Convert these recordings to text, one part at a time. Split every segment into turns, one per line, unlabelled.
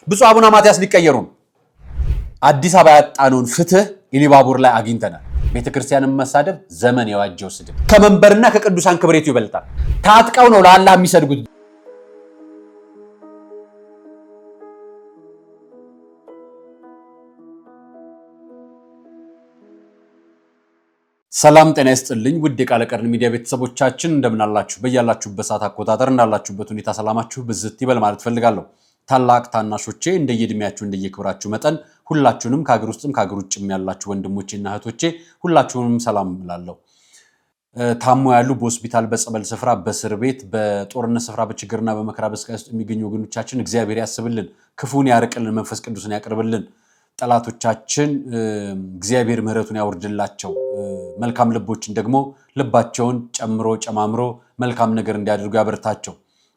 ብፁዕ አቡነ ማትያስ ሊቀየሩ ነው። አዲስ አበባ ያጣነውን ፍትህ ኢሊባቡር ላይ አግኝተናል። ቤተክርስቲያንን መሳደብ ዘመን የዋጀው ስድብ ከመንበርና ከቅዱሳን ክብሬቱ ይበልጣል። ታጥቀው ነው ለአላህ የሚሰድጉት። ሰላም ጤና ይስጥልኝ ውድ የቃለ ቀርን ሚዲያ ቤተሰቦቻችን እንደምን አላችሁ? በያላችሁበት ሰዓት አቆጣጠር እንዳላችሁበት ሁኔታ ሰላማችሁ ብዝት ይበል ማለት ፈልጋለሁ። ታላቅ ታናሾቼ እንደየእድሜያችሁ እንደየክብራችሁ መጠን ሁላችሁንም ከሀገር ውስጥም ከሀገር ውጭም ያላችሁ ወንድሞቼና እህቶቼ ሁላችሁንም ሰላም እላለሁ። ታሞ ያሉ በሆስፒታል በጸበል ስፍራ በእስር ቤት በጦርነት ስፍራ በችግርና በመከራ በስቃይ ውስጥ የሚገኙ ወገኖቻችን እግዚአብሔር ያስብልን፣ ክፉን ያርቅልን፣ መንፈስ ቅዱስን ያቅርብልን። ጠላቶቻችን እግዚአብሔር ምህረቱን ያወርድላቸው። መልካም ልቦችን ደግሞ ልባቸውን ጨምሮ ጨማምሮ መልካም ነገር እንዲያደርጉ ያበርታቸው።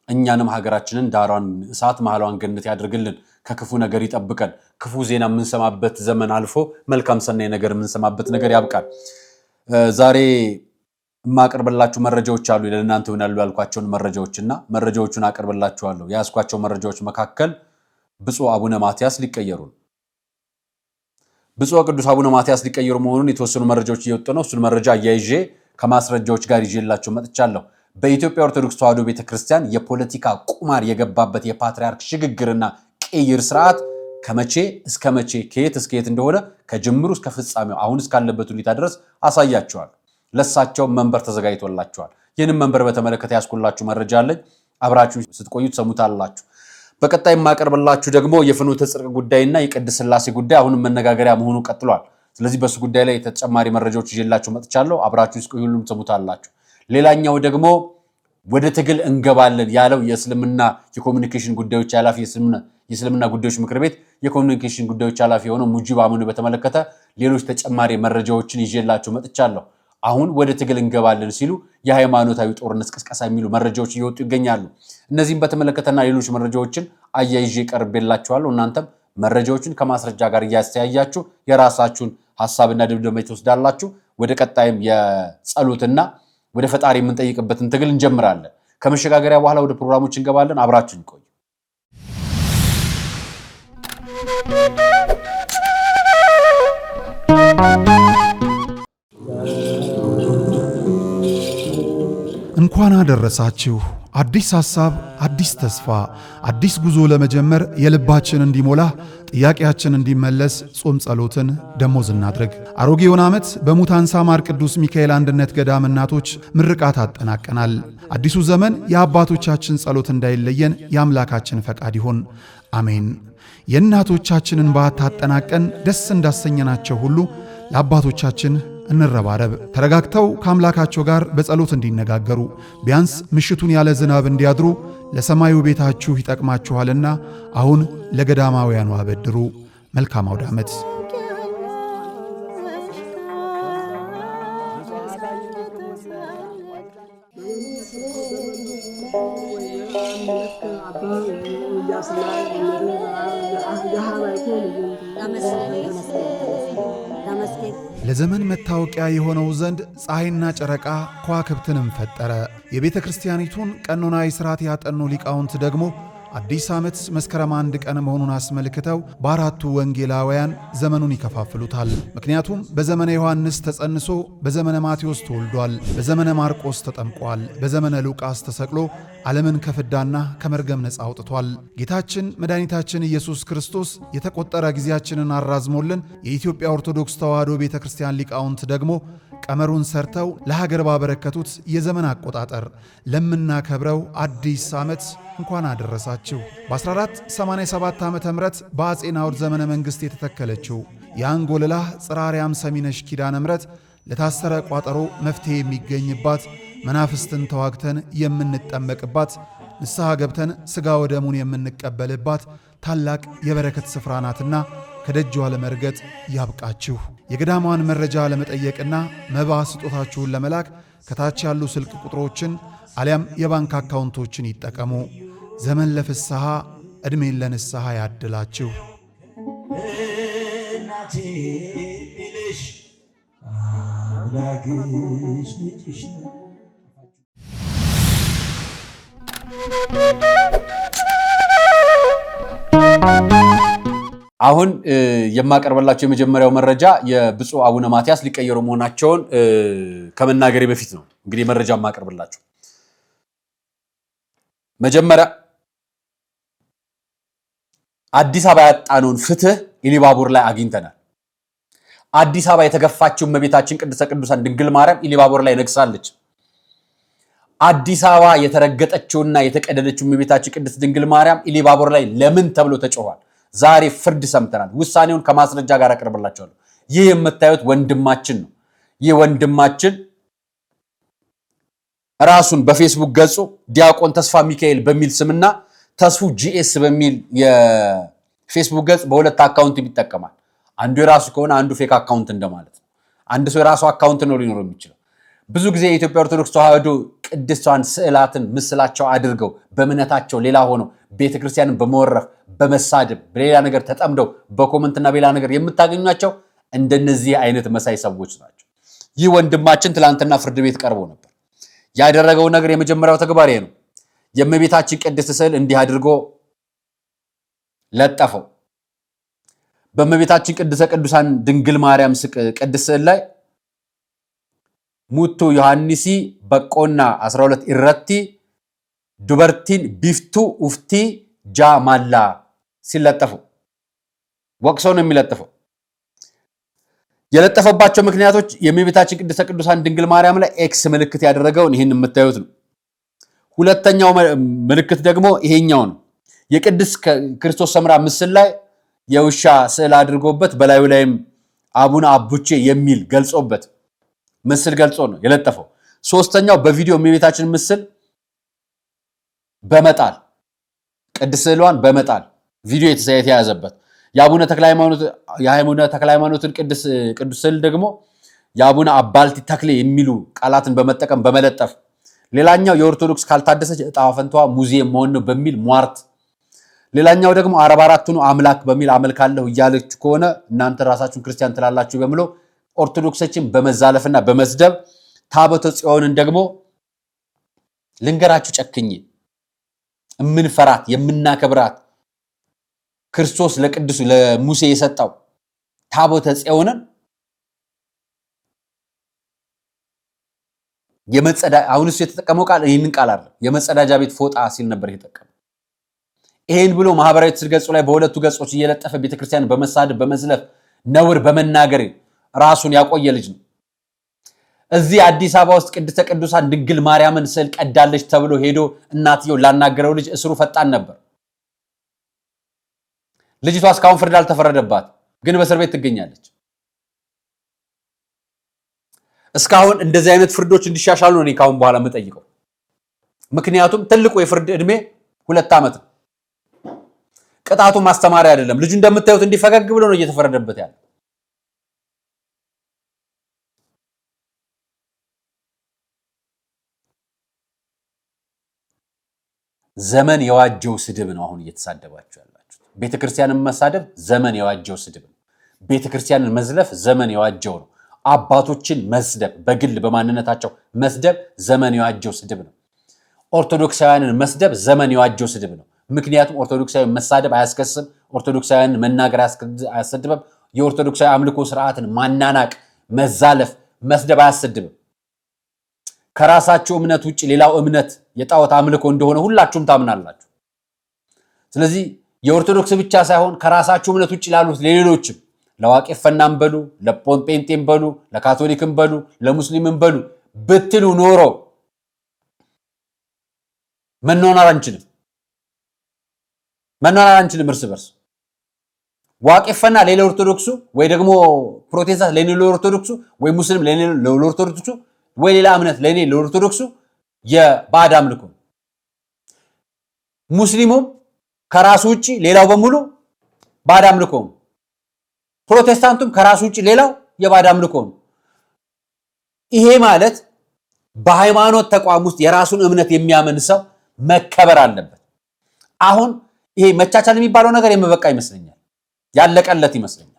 እኛንም ሀገራችንን ዳሯን እሳት መሃሏን ገነት ያድርግልን፣ ከክፉ ነገር ይጠብቀን። ክፉ ዜና የምንሰማበት ዘመን አልፎ መልካም ሰናይ ነገር የምንሰማበት ነገር ያብቃል። ዛሬ የማቀርብላችሁ መረጃዎች አሉ። ለእናንተ ይሆናሉ ያልኳቸውን መረጃዎቹን አቀርብላችኋለሁ። ያስኳቸው መረጃዎች መካከል ብፁዕ አቡነ ማትያስ ሊቀየሩ ነው። ብፁዕ ቅዱስ አቡነ ማትያስ ሊቀየሩ መሆኑን የተወሰኑ መረጃዎች እየወጡ ነው። እሱን መረጃ አያይዤ ከማስረጃዎች ጋር ይዤላችሁ መጥቻለሁ። በኢትዮጵያ ኦርቶዶክስ ተዋሕዶ ቤተክርስቲያን የፖለቲካ ቁማር የገባበት የፓትርያርክ ሽግግርና ቅይር ስርዓት ከመቼ እስከ መቼ ከየት እስከ የት እንደሆነ ከጅምሩ እስከ ፍጻሜው አሁን እስካለበት ሁኔታ ድረስ አሳያችኋል። ለሳቸው መንበር ተዘጋጅቶላችኋል። ይህንን መንበር በተመለከተ ያስኩላችሁ መረጃ አለኝ። አብራችሁ ስትቆዩ ትሰሙታላችሁ። በቀጣይ የማቀርብላችሁ ደግሞ የፍኖተ ጽድቅ ጉዳይና የቅድስት ሥላሴ ጉዳይ አሁንም መነጋገሪያ መሆኑ ቀጥሏል። ስለዚህ በሱ ጉዳይ ላይ ተጨማሪ መረጃዎች ይዤላችሁ መጥቻለሁ። አብራችሁ እስኪ ሁሉም ትሰሙታላችሁ። ሌላኛው ደግሞ ወደ ትግል እንገባለን ያለው የእስልምና የኮሙኒኬሽን ጉዳዮች ኃላፊ የእስልምና ጉዳዮች ምክር ቤት የኮሙኒኬሽን ጉዳዮች ኃላፊ የሆነው ሙጂብ አሙን በተመለከተ ሌሎች ተጨማሪ መረጃዎችን ይዤላችሁ መጥቻለሁ። አሁን ወደ ትግል እንገባለን ሲሉ የሃይማኖታዊ ጦርነት ቅስቀሳ የሚሉ መረጃዎች እየወጡ ይገኛሉ። እነዚህም በተመለከተና ሌሎች መረጃዎችን አያይዤ ቀርቤላችኋለሁ። እናንተም መረጃዎችን ከማስረጃ ጋር እያስተያያችሁ የራሳችሁን ሐሳብና ድምዳሜ ትወስዳላችሁ። ወደ ቀጣይም የጸሎትና ወደ ፈጣሪ የምንጠይቅበትን ትግል እንጀምራለን። ከመሸጋገሪያ በኋላ ወደ ፕሮግራሞች እንገባለን። አብራችሁን ቆዩ።
እንኳን አደረሳችሁ። አዲስ ሐሳብ፣ አዲስ ተስፋ፣ አዲስ ጉዞ ለመጀመር የልባችን እንዲሞላ ጥያቄያችን እንዲመለስ ጾም ጸሎትን ደሞዝ እናድርግ። አሮጌውን ዓመት በሙታንሳ ማር ቅዱስ ሚካኤል አንድነት ገዳም እናቶች ምርቃት አጠናቀናል። አዲሱ ዘመን የአባቶቻችን ጸሎት እንዳይለየን የአምላካችን ፈቃድ ይሁን፣ አሜን። የእናቶቻችንን በዓት አጠናቀን ደስ እንዳሰኘናቸው ሁሉ ለአባቶቻችን እንረባረብ። ተረጋግተው ከአምላካቸው ጋር በጸሎት እንዲነጋገሩ ቢያንስ ምሽቱን ያለ ዝናብ እንዲያድሩ ለሰማዩ ቤታችሁ ይጠቅማችኋልና አሁን ለገዳማውያኑ አበድሩ። መልካም አውደ ዓመት። ለዘመን መታወቂያ የሆነው ዘንድ ፀሐይና ጨረቃ ከዋክብትንም ፈጠረ። የቤተ ክርስቲያኒቱን ቀኖናዊ ሥርዓት ያጠኑ ሊቃውንት ደግሞ አዲስ ዓመት መስከረም 1 ቀን መሆኑን አስመልክተው በአራቱ ወንጌላውያን ዘመኑን ይከፋፍሉታል። ምክንያቱም በዘመነ ዮሐንስ ተጸንሶ በዘመነ ማቴዎስ ተወልዷል፣ በዘመነ ማርቆስ ተጠምቋል፣ በዘመነ ሉቃስ ተሰቅሎ ዓለምን ከፍዳና ከመርገም ነፃ አውጥቷል። ጌታችን መድኃኒታችን ኢየሱስ ክርስቶስ የተቆጠረ ጊዜያችንን አራዝሞልን የኢትዮጵያ ኦርቶዶክስ ተዋሕዶ ቤተ ክርስቲያን ሊቃውንት ደግሞ ቀመሩን ሰርተው ለሀገር ባበረከቱት የዘመን አቆጣጠር ለምናከብረው አዲስ ዓመት እንኳን አደረሳችሁ። በ1487 ዓመተ ምህረት በአጼ ናዖድ ዘመነ መንግሥት የተተከለችው የአንጎልላህ ጽራርያም ሰሚነሽ ኪዳነ ምሕረት ለታሰረ ቋጠሮ መፍትሄ የሚገኝባት፣ መናፍስትን ተዋግተን የምንጠመቅባት፣ ንስሐ ገብተን ሥጋ ወደሙን የምንቀበልባት ታላቅ የበረከት ስፍራ ናትና ከደጇ ለመርገጥ ያብቃችሁ። የገዳሟን መረጃ ለመጠየቅና መባ ስጦታችሁን ለመላክ ከታች ያሉ ስልክ ቁጥሮችን አሊያም የባንክ አካውንቶችን ይጠቀሙ። ዘመን ለፍስሐ ዕድሜን ለንስሐ ያድላችሁ። እናቴ ቢልሽ አምላክሽ ልጅሽ ነው።
አሁን የማቀርበላችሁ የመጀመሪያው መረጃ የብፁዕ አቡነ ማትያስ ሊቀየሩ መሆናቸውን ከመናገሬ በፊት ነው። እንግዲህ መረጃ የማቀርብላችሁ መጀመሪያ አዲስ አበባ ያጣነውን ፍትህ ኢሊባቡር ላይ አግኝተናል። አዲስ አበባ የተገፋችው እመቤታችን ቅድስተ ቅዱሳን ድንግል ማርያም ኢሊባቡር ላይ ነግሳለች። አዲስ አበባ የተረገጠችውና የተቀደደችው እመቤታችን ቅድስት ድንግል ማርያም ኢሊባቡር ላይ ለምን ተብሎ ተጮኋል። ዛሬ ፍርድ ሰምተናል። ውሳኔውን ከማስረጃ ጋር አቀርብላችኋለሁ። ይህ የምታዩት ወንድማችን ነው። ይህ ወንድማችን ራሱን በፌስቡክ ገጹ ዲያቆን ተስፋ ሚካኤል በሚል ስምና ተስፉ ጂኤስ በሚል የፌስቡክ ገጽ በሁለት አካውንት ይጠቀማል። አንዱ የራሱ ከሆነ አንዱ ፌክ አካውንት እንደማለት ነው። አንድ ሰው የራሱ አካውንት ነው ሊኖረው የሚችለው። ብዙ ጊዜ የኢትዮጵያ ኦርቶዶክስ ተዋሕዶ ቅድስቷን ስዕላትን ምስላቸው አድርገው በእምነታቸው ሌላ ሆነው ቤተክርስቲያንን በመወረፍ በመሳደብ በሌላ ነገር ተጠምደው በኮመንትና በሌላ ነገር የምታገኟቸው እንደነዚህ አይነት መሳይ ሰዎች ናቸው። ይህ ወንድማችን ትላንትና ፍርድ ቤት ቀርቦ ነበር። ያደረገው ነገር የመጀመሪያው ተግባር ነው። የእመቤታችን ቅድስት ስዕል እንዲህ አድርጎ ለጠፈው። በእመቤታችን ቅድስተ ቅዱሳን ድንግል ማርያም ቅድስት ስዕል ላይ ሙቱ ዮሐንሲ በቆና 12 ኢረቲ ዱበርቲን ቢፍቱ ኡፍቲ ጃማላ ሲለጠፉ ወቅሶ ነው የሚለጥፈው። የለጠፈባቸው ምክንያቶች የእመቤታችን ቅድስተ ቅዱሳን ድንግል ማርያም ላይ ኤክስ ምልክት ያደረገውን ይህን የምታዩት ነው። ሁለተኛው ምልክት ደግሞ ይሄኛው ነው። የቅድስት ክርስቶስ ሰምራ ምስል ላይ የውሻ ስዕል አድርጎበት በላዩ ላይም አቡነ አቡቼ የሚል ገልጾበት ምስል ገልጾ ነው የለጠፈው። ሶስተኛው በቪዲዮ የእመቤታችን ምስል በመጣል ቅድስት ስዕሏን በመጣል ቪዲዮ የተያዘበት የአቡነ ተክለ ሃይማኖትን ቅዱስ ስዕል ደግሞ የአቡነ አባልቲ ተክሌ የሚሉ ቃላትን በመጠቀም በመለጠፍ ሌላኛው የኦርቶዶክስ ካልታደሰች ዕጣ ፈንታዋ ሙዚየም መሆን ነው በሚል ሟርት ሌላኛው ደግሞ 44ቱን አምላክ በሚል አመልካለሁ እያለች ከሆነ እናንተ ራሳችሁን ክርስቲያን ትላላችሁ በሚለው ኦርቶዶክሶችን በመዛለፍና በመስደብ ታቦተ ጽዮንን ደግሞ ልንገራችሁ ጨክኝ እምንፈራት የምናከብራት ክርስቶስ ለቅዱስ ለሙሴ የሰጠው ታቦተ ጽዮንን አሁንስ የተጠቀመው ቃል ይህንን ቃል አይደለም። የመጸዳጃ ቤት ፎጣ ሲል ነበር የተጠቀመው። ይሄን ብሎ ማህበራዊ ትስስር ገጹ ላይ በሁለቱ ገጾች እየለጠፈ ቤተክርስቲያን በመሳደብ በመዝለፍ ነውር በመናገር ራሱን ያቆየ ልጅ ነው። እዚህ አዲስ አበባ ውስጥ ቅድስተ ቅዱሳን ድንግል ማርያምን ስዕል ቀዳለች ተብሎ ሄዶ እናትየው ላናገረው ልጅ እስሩ ፈጣን ነበር። ልጅቷ እስካሁን ፍርድ አልተፈረደባት፣ ግን በእስር ቤት ትገኛለች። እስካሁን እንደዚህ አይነት ፍርዶች እንዲሻሻሉ ነው ካሁን በኋላ የምጠይቀው። ምክንያቱም ትልቁ የፍርድ ዕድሜ 2 ዓመት ነው። ቅጣቱ ማስተማሪያ አይደለም። ልጁ እንደምታዩት እንዲፈገግ ብሎ ነው እየተፈረደበት ያለው። ዘመን የዋጀው ስድብ ነው አሁን እየተሳደባችሁ ያላችሁት። ቤተክርስቲያንን መሳደብ ዘመን የዋጀው ስድብ ነው። ቤተክርስቲያንን መዝለፍ ዘመን የዋጀው ነው። አባቶችን መስደብ፣ በግል በማንነታቸው መስደብ ዘመን የዋጀው ስድብ ነው። ኦርቶዶክሳውያንን መስደብ ዘመን የዋጀው ስድብ ነው። ምክንያቱም ኦርቶዶክሳዊ መሳደብ አያስከስም፣ ኦርቶዶክሳውያን መናገር አያሰድብም። የኦርቶዶክሳዊ አምልኮ ስርዓትን ማናናቅ፣ መዛለፍ፣ መስደብ አያሰድብም። ከራሳቸው እምነት ውጭ ሌላው እምነት የጣዖት አምልኮ እንደሆነ ሁላችሁም ታምናላችሁ። ስለዚህ የኦርቶዶክስ ብቻ ሳይሆን ከራሳቸው እምነት ውጭ ላሉት ለሌሎችም ለዋቄፈናም በሉ ለጴንጤም በሉ ለካቶሊክም በሉ ለሙስሊምም በሉ ብትሉ ኖሮ መኖር አንችልም። እርስ በርስ ዋቄፈና ለሌላ ኦርቶዶክሱ ወይ ደግሞ ፕሮቴስታንት ለሌላ ኦርቶዶክሱ ወይ ሙስሊም ለሌላ ኦርቶዶክሱ ወይ ሌላ እምነት ለሌላ ኦርቶዶክሱ የባዕድ አምልኮ። ሙስሊሙም ከራሱ ውጪ ሌላው በሙሉ ባዕድ አምልኮ። ፕሮቴስታንቱም ከራሱ ውጪ ሌላው የባዕድ አምልኮ ነው። ይሄ ማለት በሃይማኖት ተቋም ውስጥ የራሱን እምነት የሚያምን ሰው መከበር አለበት። አሁን ይሄ መቻቻል የሚባለው ነገር የመበቃ ይመስለኛል፣ ያለቀለት ይመስለኛል።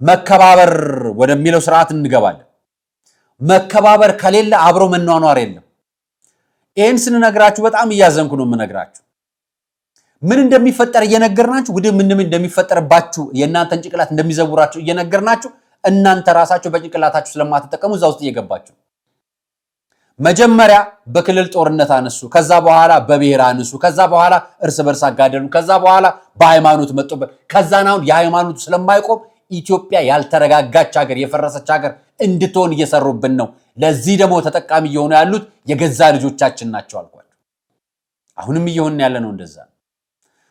መከባበር ወደሚለው ስርዓት እንገባለን። መከባበር ከሌለ አብሮ መኗኗር የለም። ይሄን ስንነግራችሁ በጣም እያዘንኩ ነው የምነግራችሁ። ምን እንደሚፈጠር እየነገርናችሁ ወደ ምን እንደሚፈጠርባችሁ የእናንተን ጭንቅላት እንደሚዘውራችሁ እየነገርናችሁ እናንተ ራሳችሁ በጭንቅላታችሁ ስለማትጠቀሙ እዛ ውስጥ እየገባችሁ መጀመሪያ በክልል ጦርነት አነሱ፣ ከዛ በኋላ በብሔር አነሱ፣ ከዛ በኋላ እርስ በርስ አጋደሉ፣ ከዛ በኋላ በሃይማኖት መጡበት፣ ከዛ ነው የሃይማኖቱ ስለማይቆም ኢትዮጵያ ያልተረጋጋች ሀገር የፈረሰች ሀገር እንድትሆን እየሰሩብን ነው። ለዚህ ደግሞ ተጠቃሚ እየሆኑ ያሉት የገዛ ልጆቻችን ናቸው አልኳቸው። አሁንም እየሆነ ያለ ነው እንደዛ።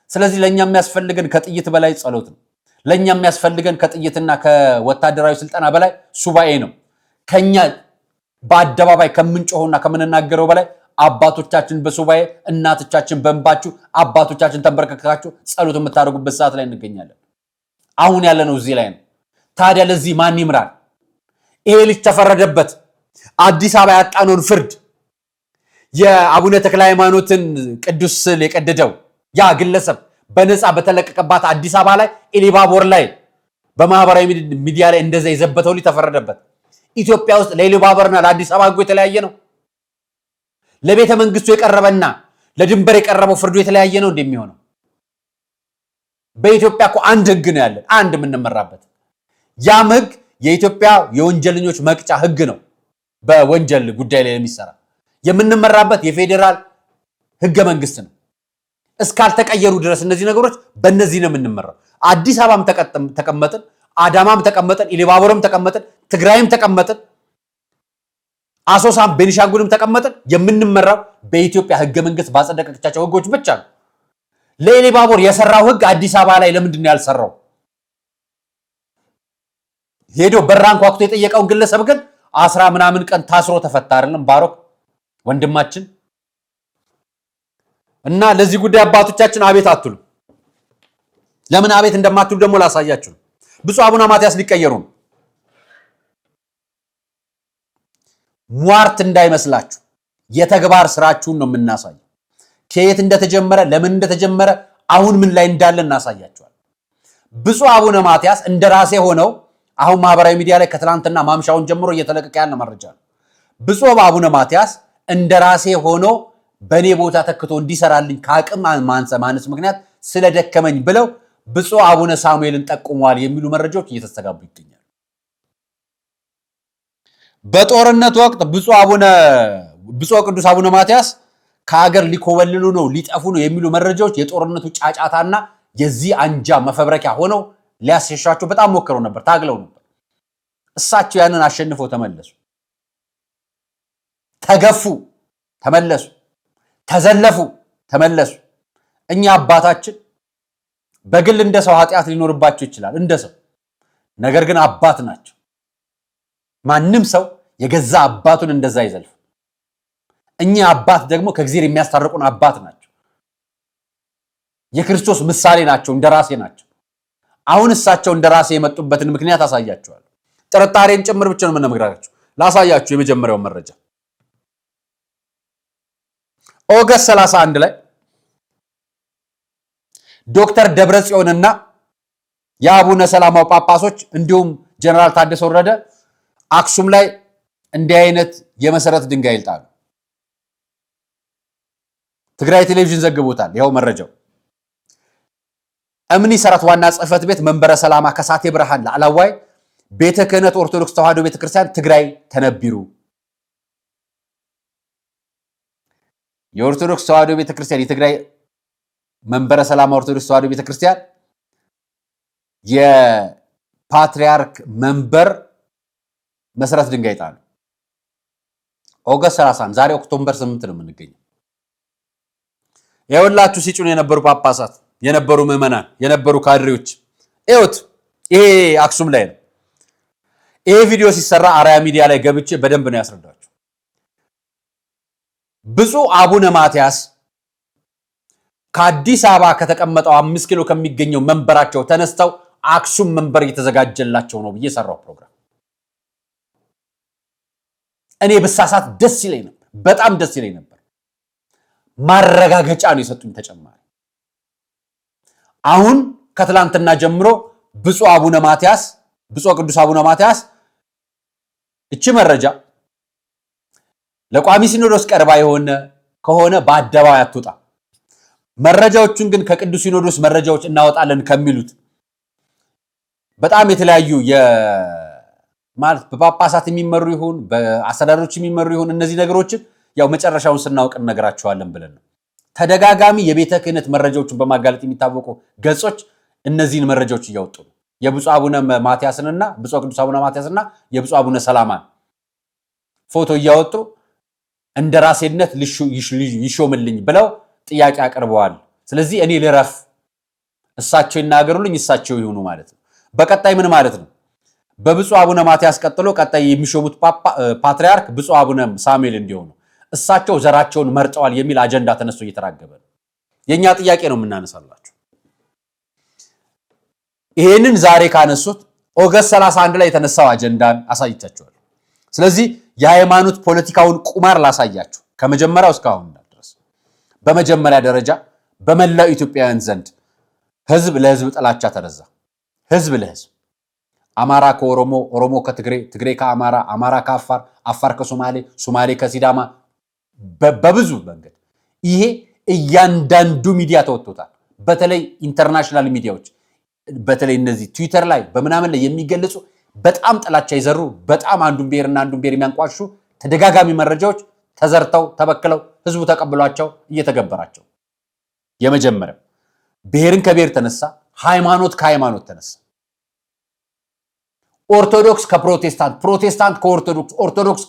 ስለዚህ ለኛ የሚያስፈልገን ከጥይት በላይ ጸሎት ነው። ለኛ የሚያስፈልገን ከጥይትና ከወታደራዊ ስልጠና በላይ ሱባኤ ነው። ከኛ በአደባባይ ከምንጮህና ከምንናገረው በላይ አባቶቻችን በሱባኤ እናቶቻችን በእንባችሁ አባቶቻችን ተንበረከካችሁ ጸሎት የምታደርጉበት ሰዓት ላይ እንገኛለን። አሁን ያለነው እዚህ ላይ ነው። ታዲያ ለዚህ ማን ይምራል? ይሄ ልጅ ተፈረደበት። አዲስ አበባ ያጣነውን ፍርድ የአቡነ ተክለ ሃይማኖትን ቅዱስ ስዕል የቀደደው ያ ግለሰብ በነፃ በተለቀቀባት አዲስ አበባ ላይ ኢሊባቦር ላይ በማህበራዊ ሚዲያ ላይ እንደዛ የዘበተው ልጅ ተፈረደበት። ኢትዮጵያ ውስጥ ለኢሊባቦርና ለአዲስ አበባ ህጉ የተለያየ ነው። ለቤተ መንግስቱ የቀረበና ለድንበር የቀረበው ፍርዱ የተለያየ ነው እንደሚሆነው። በኢትዮጵያ እኮ አንድ ህግ ነው ያለን፣ አንድ የምንመራበት። ያም ህግ የኢትዮጵያ የወንጀለኞች መቅጫ ህግ ነው። በወንጀል ጉዳይ ላይ የሚሰራ የምንመራበት የፌዴራል ህገ መንግስት ነው። እስካልተቀየሩ ድረስ እነዚህ ነገሮች በእነዚህ ነው የምንመራው። አዲስ አበባም ተቀመጥን፣ አዳማም ተቀመጥን፣ ኢሊባቦርም ተቀመጥን፣ ትግራይም ተቀመጥን፣ አሶሳም ቤኒሻንጉልም ተቀመጥን፣ የምንመራው በኢትዮጵያ ህገ መንግስት ባጸደቀቻቸው ህጎች ብቻ ነው። ለኢሊባቦር የሰራው ህግ አዲስ አበባ ላይ ለምንድን ነው ያልሰራው? ሄዶ በራን ኳኩቶ የጠየቀውን ግለሰብ ግን 10 ምናምን ቀን ታስሮ ተፈታ አይደለም ባሮክ ወንድማችን። እና ለዚህ ጉዳይ አባቶቻችን አቤት አትሉ። ለምን አቤት እንደማትሉ ደግሞ ላሳያችሁ። ብፁዕ አቡነ ማትያስ ሊቀየሩ ነው። ሟርት እንዳይመስላችሁ የተግባር ስራችሁን ነው የምናሳየው። ከየት እንደተጀመረ ለምን እንደተጀመረ አሁን ምን ላይ እንዳለ እናሳያችኋል። ብፁዕ አቡነ ማትያስ እንደራሴ ሆነው አሁን ማህበራዊ ሚዲያ ላይ ከትላንትና ማምሻውን ጀምሮ እየተለቀቀ ያለ መረጃ ነው። ብፁዕ አቡነ ማትያስ እንደራሴ ሆኖ በኔ ቦታ ተክቶ እንዲሰራልኝ ከአቅም ማነስ ምክንያት ስለደከመኝ ብለው ብፁዕ አቡነ ሳሙኤልን ጠቁመዋል የሚሉ መረጃዎች እየተስተጋቡ ይገኛሉ። በጦርነት ወቅት ብፁዕ ቅዱስ አቡነ ማትያስ ከሀገር ሊኮበልሉ ነው ሊጠፉ ነው የሚሉ መረጃዎች የጦርነቱ ጫጫታና የዚህ አንጃ መፈብረኪያ ሆነው ሊያስሸሻቸው በጣም ሞክረው ነበር፣ ታግለው ነበር። እሳቸው ያንን አሸንፈው ተመለሱ። ተገፉ፣ ተመለሱ። ተዘለፉ፣ ተመለሱ። እኛ አባታችን በግል እንደ ሰው ኃጢአት ሊኖርባቸው ይችላል እንደ ሰው፣ ነገር ግን አባት ናቸው። ማንም ሰው የገዛ አባቱን እንደዛ ይዘልፍ። እኛ አባት ደግሞ ከእግዚአብሔር የሚያስታርቁን አባት ናቸው። የክርስቶስ ምሳሌ ናቸው፣ እንደራሴ ናቸው። አሁን እሳቸው እንደራሴ የመጡበትን ምክንያት አሳያቸዋለሁ። ጥርጣሬን ጭምር ብቻ ነው የምነግራችሁ። ላሳያችሁ የመጀመሪያው መረጃ ኦገስት 31 ላይ ዶክተር ደብረጽዮንና የአቡነ ሰላማው ጳጳሶች እንዲሁም ጀነራል ታደሰ ወረደ አክሱም ላይ እንዲህ አይነት የመሰረት ድንጋይ ይጣሉ። ትግራይ ቴሌቪዥን ዘግቦታል። ይኸው መረጃው እምኒ ሰራት ዋና ጽሕፈት ቤት መንበረ ሰላማ ከሳቴ ብርሃን ላዕላዋይ ቤተ ክህነት ኦርቶዶክስ ተዋሕዶ ቤተክርስቲያን ትግራይ ተነቢሩ። የኦርቶዶክስ ተዋሕዶ ቤተክርስቲያን የትግራይ መንበረ ሰላማ ኦርቶዶክስ ተዋሕዶ ቤተክርስቲያን የፓትሪያርክ መንበር መሰረት ድንጋይ ጣሉ። ኦገስት 30 ዛሬ ኦክቶበር 8 ነው የምንገኘው። የሁላችሁ ሲጩን የነበሩ ጳጳሳት፣ የነበሩ ምዕመናን፣ የነበሩ ካድሬዎች እዩት። ይሄ አክሱም ላይ ነው። ይሄ ቪዲዮ ሲሰራ አርያ ሚዲያ ላይ ገብቼ በደንብ ነው ያስረዳችሁ። ብፁዕ አቡነ ማትያስ ከአዲስ አበባ ከተቀመጠው 5 ኪሎ ከሚገኘው መንበራቸው ተነስተው አክሱም መንበር እየተዘጋጀላቸው ነው ብዬ ሰራው ፕሮግራም። እኔ በሳሳት ደስ ይለኝ ነበር፣ በጣም ደስ ይለኝ ነበር። ማረጋገጫ ነው የሰጡኝ ተጨማሪ። አሁን ከትላንትና ጀምሮ ብፁዕ ቅዱስ አቡነ ማትያስ እቺ መረጃ ለቋሚ ሲኖዶስ ቀርባ ከሆነ በአደባባይ አትወጣ። መረጃዎቹን ግን ከቅዱስ ሲኖዶስ መረጃዎች እናወጣለን ከሚሉት በጣም የተለያዩ ማለት በጳጳሳት የሚመሩ ይሁን በአስተዳደሮች የሚመሩ ይሁን እነዚህ ነገሮችን ያው መጨረሻውን ስናውቅ እነግራችኋለን ብለን ነው። ተደጋጋሚ የቤተ ክህነት መረጃዎችን በማጋለጥ የሚታወቁ ገጾች እነዚህን መረጃዎች እያወጡ ነው። የብፁዕ አቡነ ማትያስንና ብፁዕ ቅዱስ አቡነ ማትያስና የብፁዕ አቡነ ሰላማን ፎቶ እያወጡ እንደ ራሴነት ይሾምልኝ ብለው ጥያቄ አቅርበዋል። ስለዚህ እኔ ልረፍ፣ እሳቸው ይናገሩልኝ፣ እሳቸው ይሁኑ ማለት ነው። በቀጣይ ምን ማለት ነው? በብፁዕ አቡነ ማትያስ ቀጥሎ ቀጣይ የሚሾሙት ፓትርያርክ ብፁዕ አቡነ ሳሙኤል እንዲሆኑ እሳቸው ዘራቸውን መርጠዋል የሚል አጀንዳ ተነስቶ እየተራገበ ነው። የኛ ጥያቄ ነው የምናነሳላችሁ። ይሄንን ዛሬ ካነሱት ኦገስት 31 ላይ የተነሳው አጀንዳን አሳይቻችኋል። ስለዚህ የሃይማኖት ፖለቲካውን ቁማር ላሳያችሁ ከመጀመሪያው እስካሁን ድረስ። በመጀመሪያ ደረጃ በመላው ኢትዮጵያውያን ዘንድ ህዝብ ለህዝብ ጥላቻ ተነዛ። ህዝብ ለህዝብ አማራ ከኦሮሞ፣ ኦሮሞ ከትግሬ፣ ትግሬ ከአማራ፣ አማራ ከአፋር፣ አፋር ከሶማሌ፣ ሶማሌ ከሲዳማ በብዙ መንገድ ይሄ እያንዳንዱ ሚዲያ ተወጥቶታል። በተለይ ኢንተርናሽናል ሚዲያዎች በተለይ እነዚህ ትዊተር ላይ በምናምን ላይ የሚገለጹ በጣም ጥላቻ ይዘሩ በጣም አንዱን ብሔርና አንዱን ብሔር የሚያንቋሹ ተደጋጋሚ መረጃዎች ተዘርተው ተበክለው ህዝቡ ተቀብሏቸው እየተገበራቸው የመጀመሪያው ብሔርን ከብሔር ተነሳ፣ ሃይማኖት ከሃይማኖት ተነሳ። ኦርቶዶክስ ከፕሮቴስታንት፣ ፕሮቴስታንት ከኦርቶዶክስ፣ ኦርቶዶክስ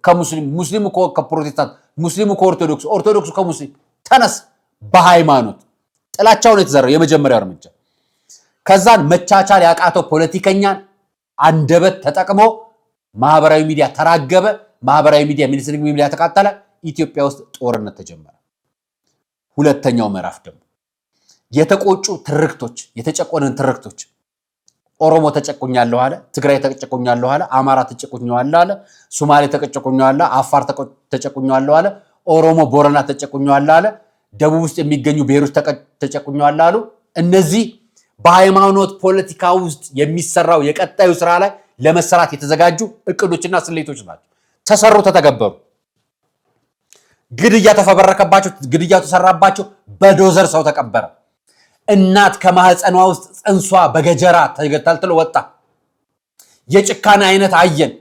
ከሙስሊም፣ ሙስሊሙ ከፕሮቴስታንት፣ ሙስሊሙ ከኦርቶዶክስ፣ ኦርቶዶክሱ ከሙስሊም ተነስ። በሃይማኖት ጥላቻውን የተዘራው የመጀመሪያው እርምጃ። ከዛን መቻቻል ያቃተው ፖለቲከኛን አንደበት ተጠቅሞ ማህበራዊ ሚዲያ ተራገበ። ማህበራዊ ሚዲያ ሚኒስትሪ ሚዲያ ተቃጠለ። ኢትዮጵያ ውስጥ ጦርነት ተጀመረ። ሁለተኛው ምዕራፍ ደግሞ የተቆጩ ትርክቶች፣ የተጨቆነን ትርክቶች ኦሮሞ ተጨቆኛለሁ አለ፣ ትግራይ ተጨቆኛለሁ አለ፣ አማራ ተጨቆኛለሁ አለ፣ ሶማሌ ተጨቆኛለሁ አለ፣ አፋር ተጨቆኛለሁ አለ፣ ኦሮሞ ቦረና ተጨቆኛለሁ አለ፣ ደቡብ ውስጥ የሚገኙ ብሔሮች ተጨቆኛለሁ አሉ። እነዚህ በሃይማኖት ፖለቲካ ውስጥ የሚሰራው የቀጣዩ ስራ ላይ ለመሰራት የተዘጋጁ እቅዶችና ስሌቶች ናቸው። ተሰሩ፣ ተተገበሩ። ግድያ ተፈበረከባቸው፣ ግድያ ተሰራባቸው። በዶዘር ሰው ተቀበረ። እናት ከማህፀኗ ውስጥ ጽንሷ በገጀራ ተገልጥሎ ወጣ። የጭካኔ አይነት አየን።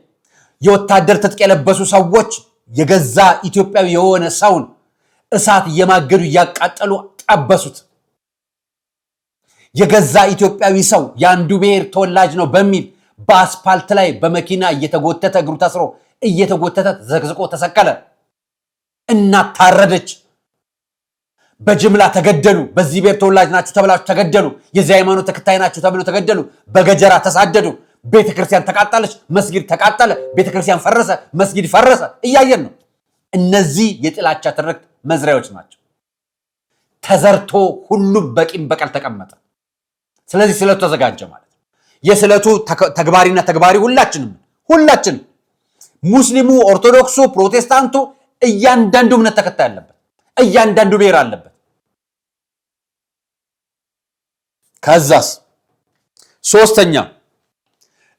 የወታደር ትጥቅ የለበሱ ሰዎች የገዛ ኢትዮጵያዊ የሆነ ሰውን እሳት እየማገዱ እያቃጠሉ ጠበሱት። የገዛ ኢትዮጵያዊ ሰው የአንዱ ብሔር ተወላጅ ነው በሚል በአስፓልት ላይ በመኪና እየተጎተተ እግሩ ታስሮ እየተጎተተ ዘግዝቆ ተሰቀለ። እናት ታረደች። በጅምላ ተገደሉ። በዚህ ብሔር ተወላጅ ናችሁ ተብላችሁ ተገደሉ። የዚህ ሃይማኖት ተከታይ ናችሁ ተብሎ ተገደሉ። በገጀራ ተሳደዱ። ቤተክርስቲያን ተቃጠለች፣ መስጊድ ተቃጠለ፣ ቤተክርስቲያን ፈረሰ፣ መስጊድ ፈረሰ። እያየን ነው። እነዚህ የጥላቻ ትርክት መዝሪያዎች ናቸው። ተዘርቶ ሁሉም በቂም በቀል ተቀመጠ። ስለዚህ ስለቱ ተዘጋጀ ማለት ነው። የስለቱ ተግባሪና ተግባሪ ሁላችንም ሙስሊሙ፣ ኦርቶዶክሱ፣ ፕሮቴስታንቱ እያንዳንዱ እምነት ተከታይ አለበት። እያንዳንዱ ብሔር አለበት። ከዛስ ሶስተኛ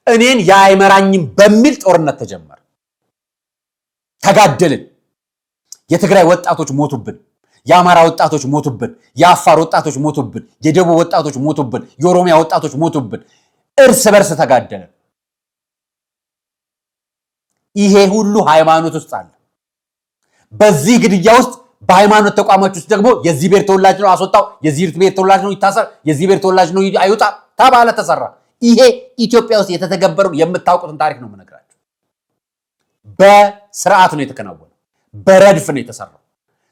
እኔን ያይመራኝም በሚል ጦርነት ተጀመረ። ተጋደልን። የትግራይ ወጣቶች ሞቱብን፣ የአማራ ወጣቶች ሞቱብን፣ የአፋር ወጣቶች ሞቱብን፣ የደቡብ ወጣቶች ሞቱብን፣ የኦሮሚያ ወጣቶች ሞቱብን። እርስ በርስ ተጋደልን። ይሄ ሁሉ ሃይማኖት ውስጥ አለ። በዚህ ግድያ ውስጥ በሃይማኖት ተቋማት ውስጥ ደግሞ የዚህ ብሔር ተወላጅ ነው አስወጣው፣ የዚህ ብሔር ተወላጅ ነው ይታሰር፣ የዚህ ብሔር ተወላጅ ነው አይውጣ ተባለ፣ ተሰራ። ይሄ ኢትዮጵያ ውስጥ የተተገበረው የምታውቁትን ታሪክ ነው የምነግራችሁ። በስርዓት ነው የተከናወነው፣ በረድፍ ነው የተሰራው።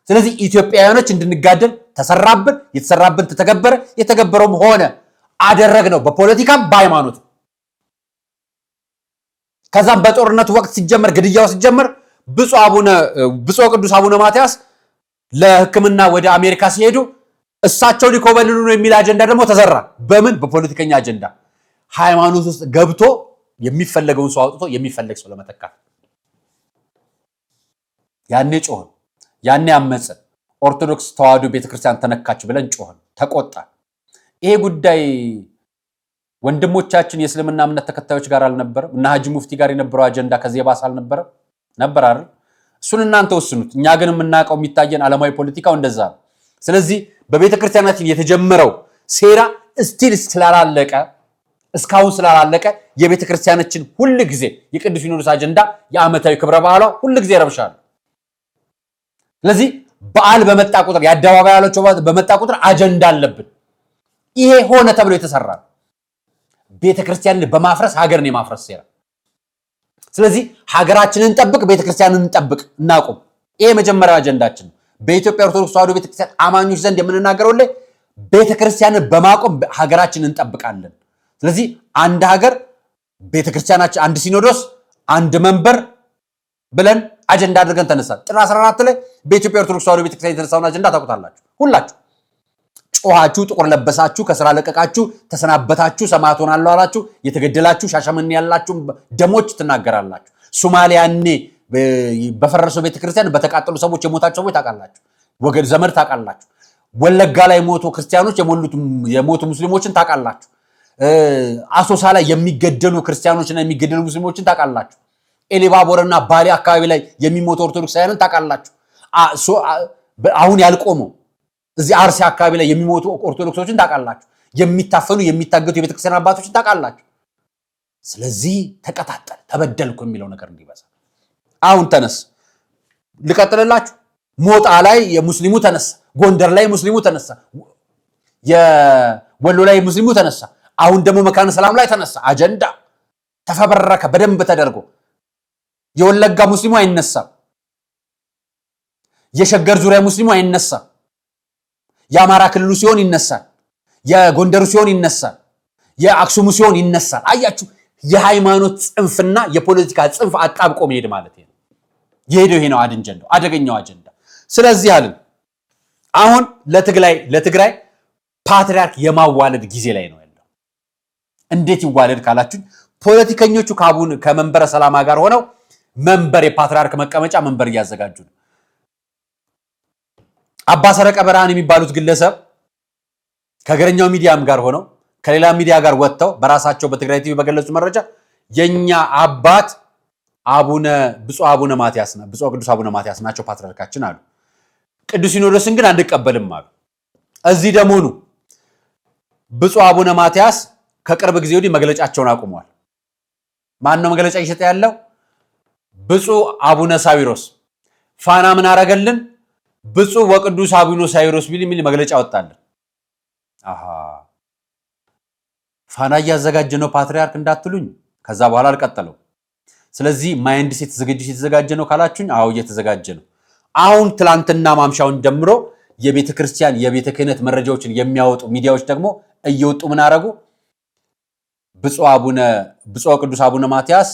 ስለዚህ ኢትዮጵያውያኖች እንድንጋደል ተሰራብን፣ የተሰራብን ተተገበረ፣ የተገበረውም ሆነ አደረግነው፣ በፖለቲካም በሃይማኖት። ከዛም በጦርነቱ ወቅት ሲጀመር፣ ግድያው ሲጀመር ብፁዕ ቅዱስ አቡነ ማትያስ ለሕክምና ወደ አሜሪካ ሲሄዱ እሳቸው ሊኮበልሉ ነው የሚል አጀንዳ ደግሞ ተዘራ። በምን? በፖለቲከኛ አጀንዳ። ሃይማኖት ውስጥ ገብቶ የሚፈለገውን ሰው አውጥቶ የሚፈለግ ሰው ለመተካት ያኔ ጮህን፣ ያኔ አመፅን። ኦርቶዶክስ ተዋሕዶ ቤተክርስቲያን ተነካች ብለን ጮህን፣ ተቆጣን። ይሄ ጉዳይ ወንድሞቻችን የእስልምና እምነት ተከታዮች ጋር አልነበረም? እና ሀጂ ሙፍቲ ጋር የነበረው አጀንዳ ከዚህ የባሰ አልነበረም? ነበር አይደል? እሱን እናንተ ወስኑት። እኛ ግን የምናውቀው የሚታየን ዓለማዊ ፖለቲካው እንደዛ ነው። ስለዚህ በቤተክርስቲያናችን የተጀመረው ሴራ ስቲል እስካሁን ስላላለቀ የቤተክርስቲያናችን ሁሉ ጊዜ የቅዱስ ሲኖዶስ አጀንዳ የዓመታዊ ክብረ በዓሏ ሁሉ ጊዜ ረብሻል። ስለዚህ በዓል በመጣ ቁጥር የአደባባይ ያላቸው በመጣ ቁጥር አጀንዳ አለብን። ይሄ ሆነ ተብሎ የተሰራ ቤተክርስቲያንን በማፍረስ ሀገርን የማፍረስ ሴራ። ስለዚህ ሀገራችንን እንጠብቅ፣ ቤተክርስቲያንን እንጠብቅ፣ እናቁም። ይሄ መጀመሪያው አጀንዳችን ነው። በኢትዮጵያ ኦርቶዶክስ ተዋሕዶ ቤተክርስቲያን አማኞች ዘንድ የምንናገረው ላይ ቤተክርስቲያንን በማቆም ሀገራችንን እንጠብቃለን። ስለዚህ አንድ ሀገር፣ ቤተክርስቲያናችን፣ አንድ ሲኖዶስ፣ አንድ መንበር ብለን አጀንዳ አድርገን ተነሳ። ጥር 14 ላይ በኢትዮጵያ ኦርቶዶክስ ተዋሕዶ ቤተክርስቲያን የተነሳውን አጀንዳ ታውቁታላችሁ። ሁላችሁ ጮኻችሁ፣ ጥቁር ለበሳችሁ፣ ከስራ ለቀቃችሁ፣ ተሰናበታችሁ፣ ሰማዕት ሆናለሁ አላችሁ፣ የተገደላችሁ ሻሸመኔ ያላችሁ ደሞች ትናገራላችሁ። ሶማሊያኔ በፈረሰው ቤተክርስቲያን በተቃጠሉ ሰዎች የሞታቸው ሰዎች ታውቃላችሁ። ወገን ዘመድ ታውቃላችሁ። ወለጋ ላይ ሞቶ ክርስቲያኖች የሞቱ ሙስሊሞችን ታውቃላችሁ። አሶሳ ላይ የሚገደሉ ክርስቲያኖችና የሚገደሉ ሙስሊሞችን ታውቃላችሁ። ኤሊባቦርና ባሌ አካባቢ ላይ የሚሞቱ ኦርቶዶክሳውያንን ታውቃላችሁ። አሁን ያልቆመው እዚህ አርሲ አካባቢ ላይ የሚሞቱ ኦርቶዶክሶችን ታውቃላችሁ። የሚታፈኑ የሚታገቱ የቤተክርስቲያን አባቶችን ታውቃላችሁ። ስለዚህ ተቀጣጠል ተበደልኩ የሚለው ነገር እንዲበዛ አሁን ተነስ። ልቀጥልላችሁ። ሞጣ ላይ የሙስሊሙ ተነሳ፣ ጎንደር ላይ ሙስሊሙ ተነሳ፣ የወሎ ላይ ሙስሊሙ ተነሳ። አሁን ደግሞ መካነ ሰላም ላይ ተነሳ። አጀንዳ ተፈበረከ በደንብ ተደርጎ። የወለጋ ሙስሊሙ አይነሳም፣ የሸገር ዙሪያ ሙስሊሙ አይነሳም። የአማራ ክልሉ ሲሆን ይነሳል፣ የጎንደሩ ሲሆን ይነሳል፣ የአክሱሙ ሲሆን ይነሳል። አያችሁ፣ የሃይማኖት ጽንፍና የፖለቲካ ጽንፍ አጣብቆ መሄድ ማለት ነው። የሄደው ይሄ ነው አጀንዳው፣ አደገኛው አጀንዳ። ስለዚህ አልን አሁን ለትግራይ ፓትሪያርክ የማዋለድ ጊዜ ላይ ነው ያለው። እንዴት ይዋለድ ካላችሁ ፖለቲከኞቹ ከመንበረ ሰላማ ጋር ሆነው መንበር የፓትሪያርክ መቀመጫ መንበር እያዘጋጁ ነው። አባ ሰረቀ ብርሃን የሚባሉት ግለሰብ ከገረኛው ሚዲያም ጋር ሆነው ከሌላ ሚዲያ ጋር ወጥተው በራሳቸው በትግራይ ቲቪ በገለጹ መረጃ የኛ አባት ብፁዕ ቅዱስ አቡነ ማትያስ ናቸው ፓትሪያርካችን አሉ። ቅዱስ ሲኖዶስን ግን አንቀበልም አሉ። እዚህ ደሞኑ ብፁዕ አቡነ ማትያስ ከቅርብ ጊዜ ወዲህ መግለጫቸውን አቁመዋል። ማን ነው መግለጫ እየሰጠ ያለው? ብፁዕ አቡነ ሳዊሮስ። ፋና ምን አረገልን? ብፁዕ ወቅዱስ አቡነ ሳዊሮስ የሚል መግለጫ ወጣልን። ፋና እያዘጋጀ ነው ፓትሪያርክ እንዳትሉኝ፣ ከዛ በኋላ አልቀጠለው። ስለዚህ ማይንድሴት ዝግጅት የተዘጋጀ ነው ካላችሁኝ፣ አዎ እየተዘጋጀ ነው። አሁን ትላንትና ማምሻውን ጀምሮ የቤተ ክርስቲያን የቤተ ክህነት መረጃዎችን የሚያወጡ ሚዲያዎች ደግሞ እየወጡ ምን አረጉ? ብፁዕ ቅዱስ አቡነ ማትያስ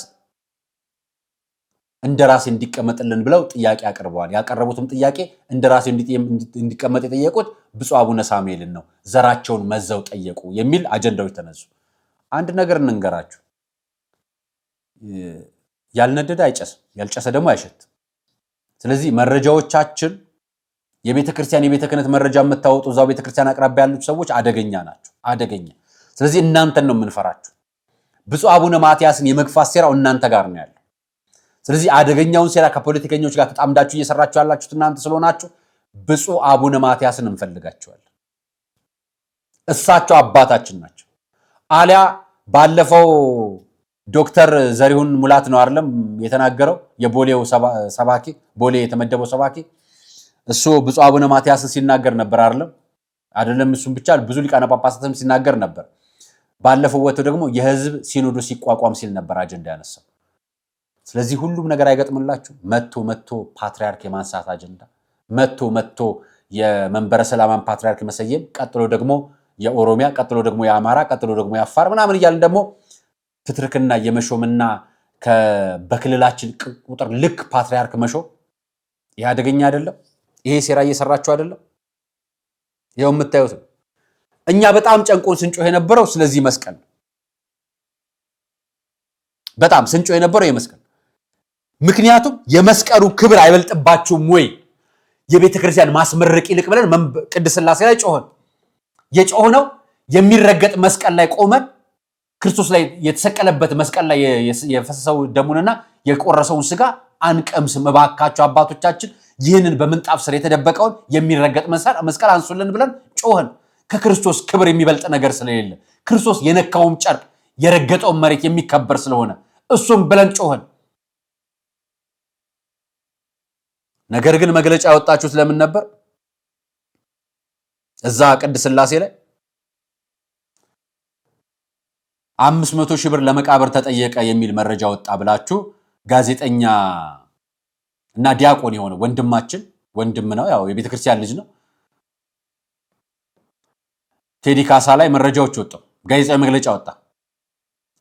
እንደራሴ እንዲቀመጥልን ብለው ጥያቄ አቅርበዋል። ያቀረቡትም ጥያቄ እንደራሴ እንዲቀመጥ የጠየቁት ብፁዕ አቡነ ሳሙኤልን ነው። ዘራቸውን መዘው ጠየቁ የሚል አጀንዳዎች ተነሱ። አንድ ነገር እንንገራችሁ፣ ያልነደደ አይጨስም፣ ያልጨሰ ደግሞ አይሸትም። ስለዚህ መረጃዎቻችን የቤተ ክህነት መረጃ የምታወጡ እዛው ቤተ ክርስቲያን አቅራቢያ ያሉት ሰዎች አደገኛ ናቸው፣ አደገኛ። ስለዚህ እናንተን ነው የምንፈራችሁ። ብፁዕ አቡነ ማትያስን የመግፋት ሴራው እናንተ ጋር ነው ያለው። ስለዚህ አደገኛውን ሴራ ከፖለቲከኞች ጋር ተጣምዳችሁ እየሰራችሁ ያላችሁት እናንተ ስለሆናችሁ ብፁዕ አቡነ ማትያስን እንፈልጋቸዋለን። እሳቸው አባታችን ናቸው። አሊያ ባለፈው ዶክተር ዘሪሁን ሙላት ነው አይደለም የተናገረው፣ የቦሌው ሰባኪ፣ ቦሌ የተመደበው ሰባኪ። እሱ ብፁዕ አቡነ ማትያስን ሲናገር ነበር አይደለም እሱም ብቻ ብዙ ሊቃነ ጳጳሳትም ሲናገር ነበር። ባለፈው ወጥቶ ደግሞ የህዝብ ሲኖዶስ ሲቋቋም ሲል ነበር አጀንዳ ያነሳው። ስለዚህ ሁሉም ነገር አይገጥምላችሁ። መቶ ፓትሪያርክ የማንሳት አጀንዳ፣ መቶ የመንበረ ሰላማን ፓትሪያርክ መሰየም፣ ቀጥሎ ደግሞ የኦሮሚያ፣ ቀጥሎ ደግሞ የአማራ፣ ቀጥሎ ደግሞ የአፋር ምናምን እያልን ደግሞ ፍትርክና የመሾምና በክልላችን ቁጥር ልክ ፓትሪያርክ መሾም፣ ይህ አደገኛ አይደለም? ይሄ ሴራ እየሰራችሁ አይደለም? ይኸው የምታዩት ነው። እኛ በጣም ጨንቆን ስንጮህ የነበረው ስለዚህ መስቀል፣ በጣም ስንጮህ የነበረው የመስቀል። ምክንያቱም የመስቀሉ ክብር አይበልጥባችሁም ወይ? የቤተ ክርስቲያን ማስመረቅ ይልቅ ብለን ቅድስት ሥላሴ ላይ ጮህን። የጮህነው የሚረገጥ መስቀል ላይ ቆመን ክርስቶስ ላይ የተሰቀለበት መስቀል ላይ የፈሰሰው ደሙንና የቆረሰውን ስጋ አንቀምስም። እባካችሁ አባቶቻችን ይህንን በምንጣፍ ስር የተደበቀውን የሚረገጥ መስቀል አንሱልን ብለን ጮህን። ከክርስቶስ ክብር የሚበልጥ ነገር ስለሌለ ክርስቶስ የነካውም ጨርቅ የረገጠውን መሬት የሚከበር ስለሆነ እሱም ብለን ጮህን። ነገር ግን መግለጫ ያወጣችሁት ለምን ነበር? እዛ ቅድስት ሥላሴ ላይ 500 ሺህ ብር ለመቃብር ተጠየቀ የሚል መረጃ ወጣ ብላችሁ ጋዜጠኛ እና ዲያቆን የሆነ ወንድም ነው፣ ያው የቤተክርስቲያን ልጅ ነው፣ ቴዲ ካሳ ላይ መረጃዎች ወጣው፣ ጋዜጣዊ መግለጫ ወጣ።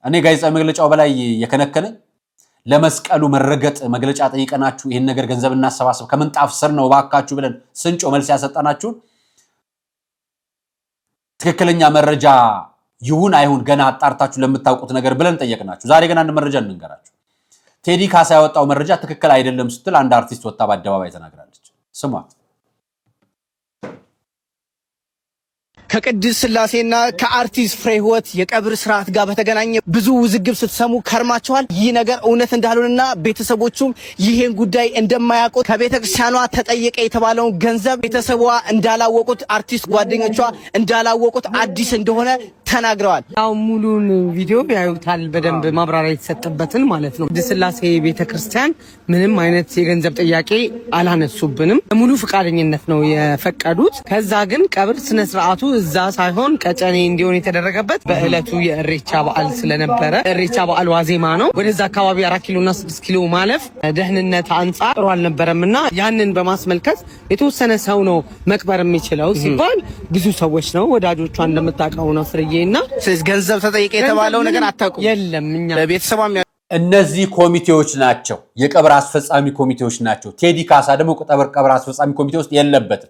እኔ ጋዜጣዊ መግለጫው በላይ የከነከነኝ ለመስቀሉ መረገጥ መግለጫ ጠይቀናችሁ ይሄን ነገር ገንዘብ እናሰባሰብ ከምንጣፍ ስር ነው ባካችሁ ብለን ስንጮ መልስ ያሰጣናችሁ ትክክለኛ መረጃ ይሁን አይሁን ገና አጣርታችሁ ለምታውቁት ነገር ብለን ጠየቅናችሁ። ዛሬ ግን አንድ መረጃ እንንገራችሁ። ቴዲ ካሳ ያወጣው መረጃ ትክክል አይደለም ስትል አንድ አርቲስት ወጣ በአደባባይ ተናግራለች። ስሟት።
ከቅድስት ሥላሴና ከአርቲስት ፍሬህይወት የቀብር ስርዓት ጋር በተገናኘ ብዙ ውዝግብ ስትሰሙ ከርማቸዋል። ይህ ነገር እውነት እንዳልሆነና ቤተሰቦቹም ይሄን ጉዳይ እንደማያውቁት ከቤተክርስቲያኗ ተጠየቀ የተባለውን ገንዘብ ቤተሰቧ እንዳላወቁት፣ አርቲስት ጓደኞቿ እንዳላወቁት አዲስ እንደሆነ ተናግረዋል።
ያው ሙሉን ቪዲዮ ያዩታል፣ በደንብ ማብራሪያ የተሰጠበትን ማለት ነው። ቅድስት ሥላሴ ቤተክርስቲያን ምንም አይነት የገንዘብ ጥያቄ አላነሱብንም። ሙሉ ፈቃደኝነት ነው የፈቀዱት። ከዛ ግን ቀብር ስነ ስርዓቱ እዛ ሳይሆን ቀጨኔ እንዲሆን የተደረገበት በእለቱ የእሬቻ በዓል ስለነበረ እሬቻ በዓል ዋዜማ ነው። ወደዛ አካባቢ 4 ኪሎና 6 ኪሎ ማለፍ ደህንነት አንጻር ጥሩ አልነበረምና ያንን በማስመልከት የተወሰነ ሰው ነው መቅበር የሚችለው ሲባል ብዙ ሰዎች ነው ወዳጆቿ እንደምታውቀው ነው ፍርዬና
ገንዘብ ተጠየቀ የተባለው ነገር አታውቁም?
የለም እኛ
ቤተሰቧም
እነዚህ ኮሚቴዎች ናቸው፣ የቀብር አስፈጻሚ ኮሚቴዎች ናቸው። ቴዲ ካሳ ደግሞ ቀብር አስፈጻሚ ኮሚቴ ውስጥ የለበትም።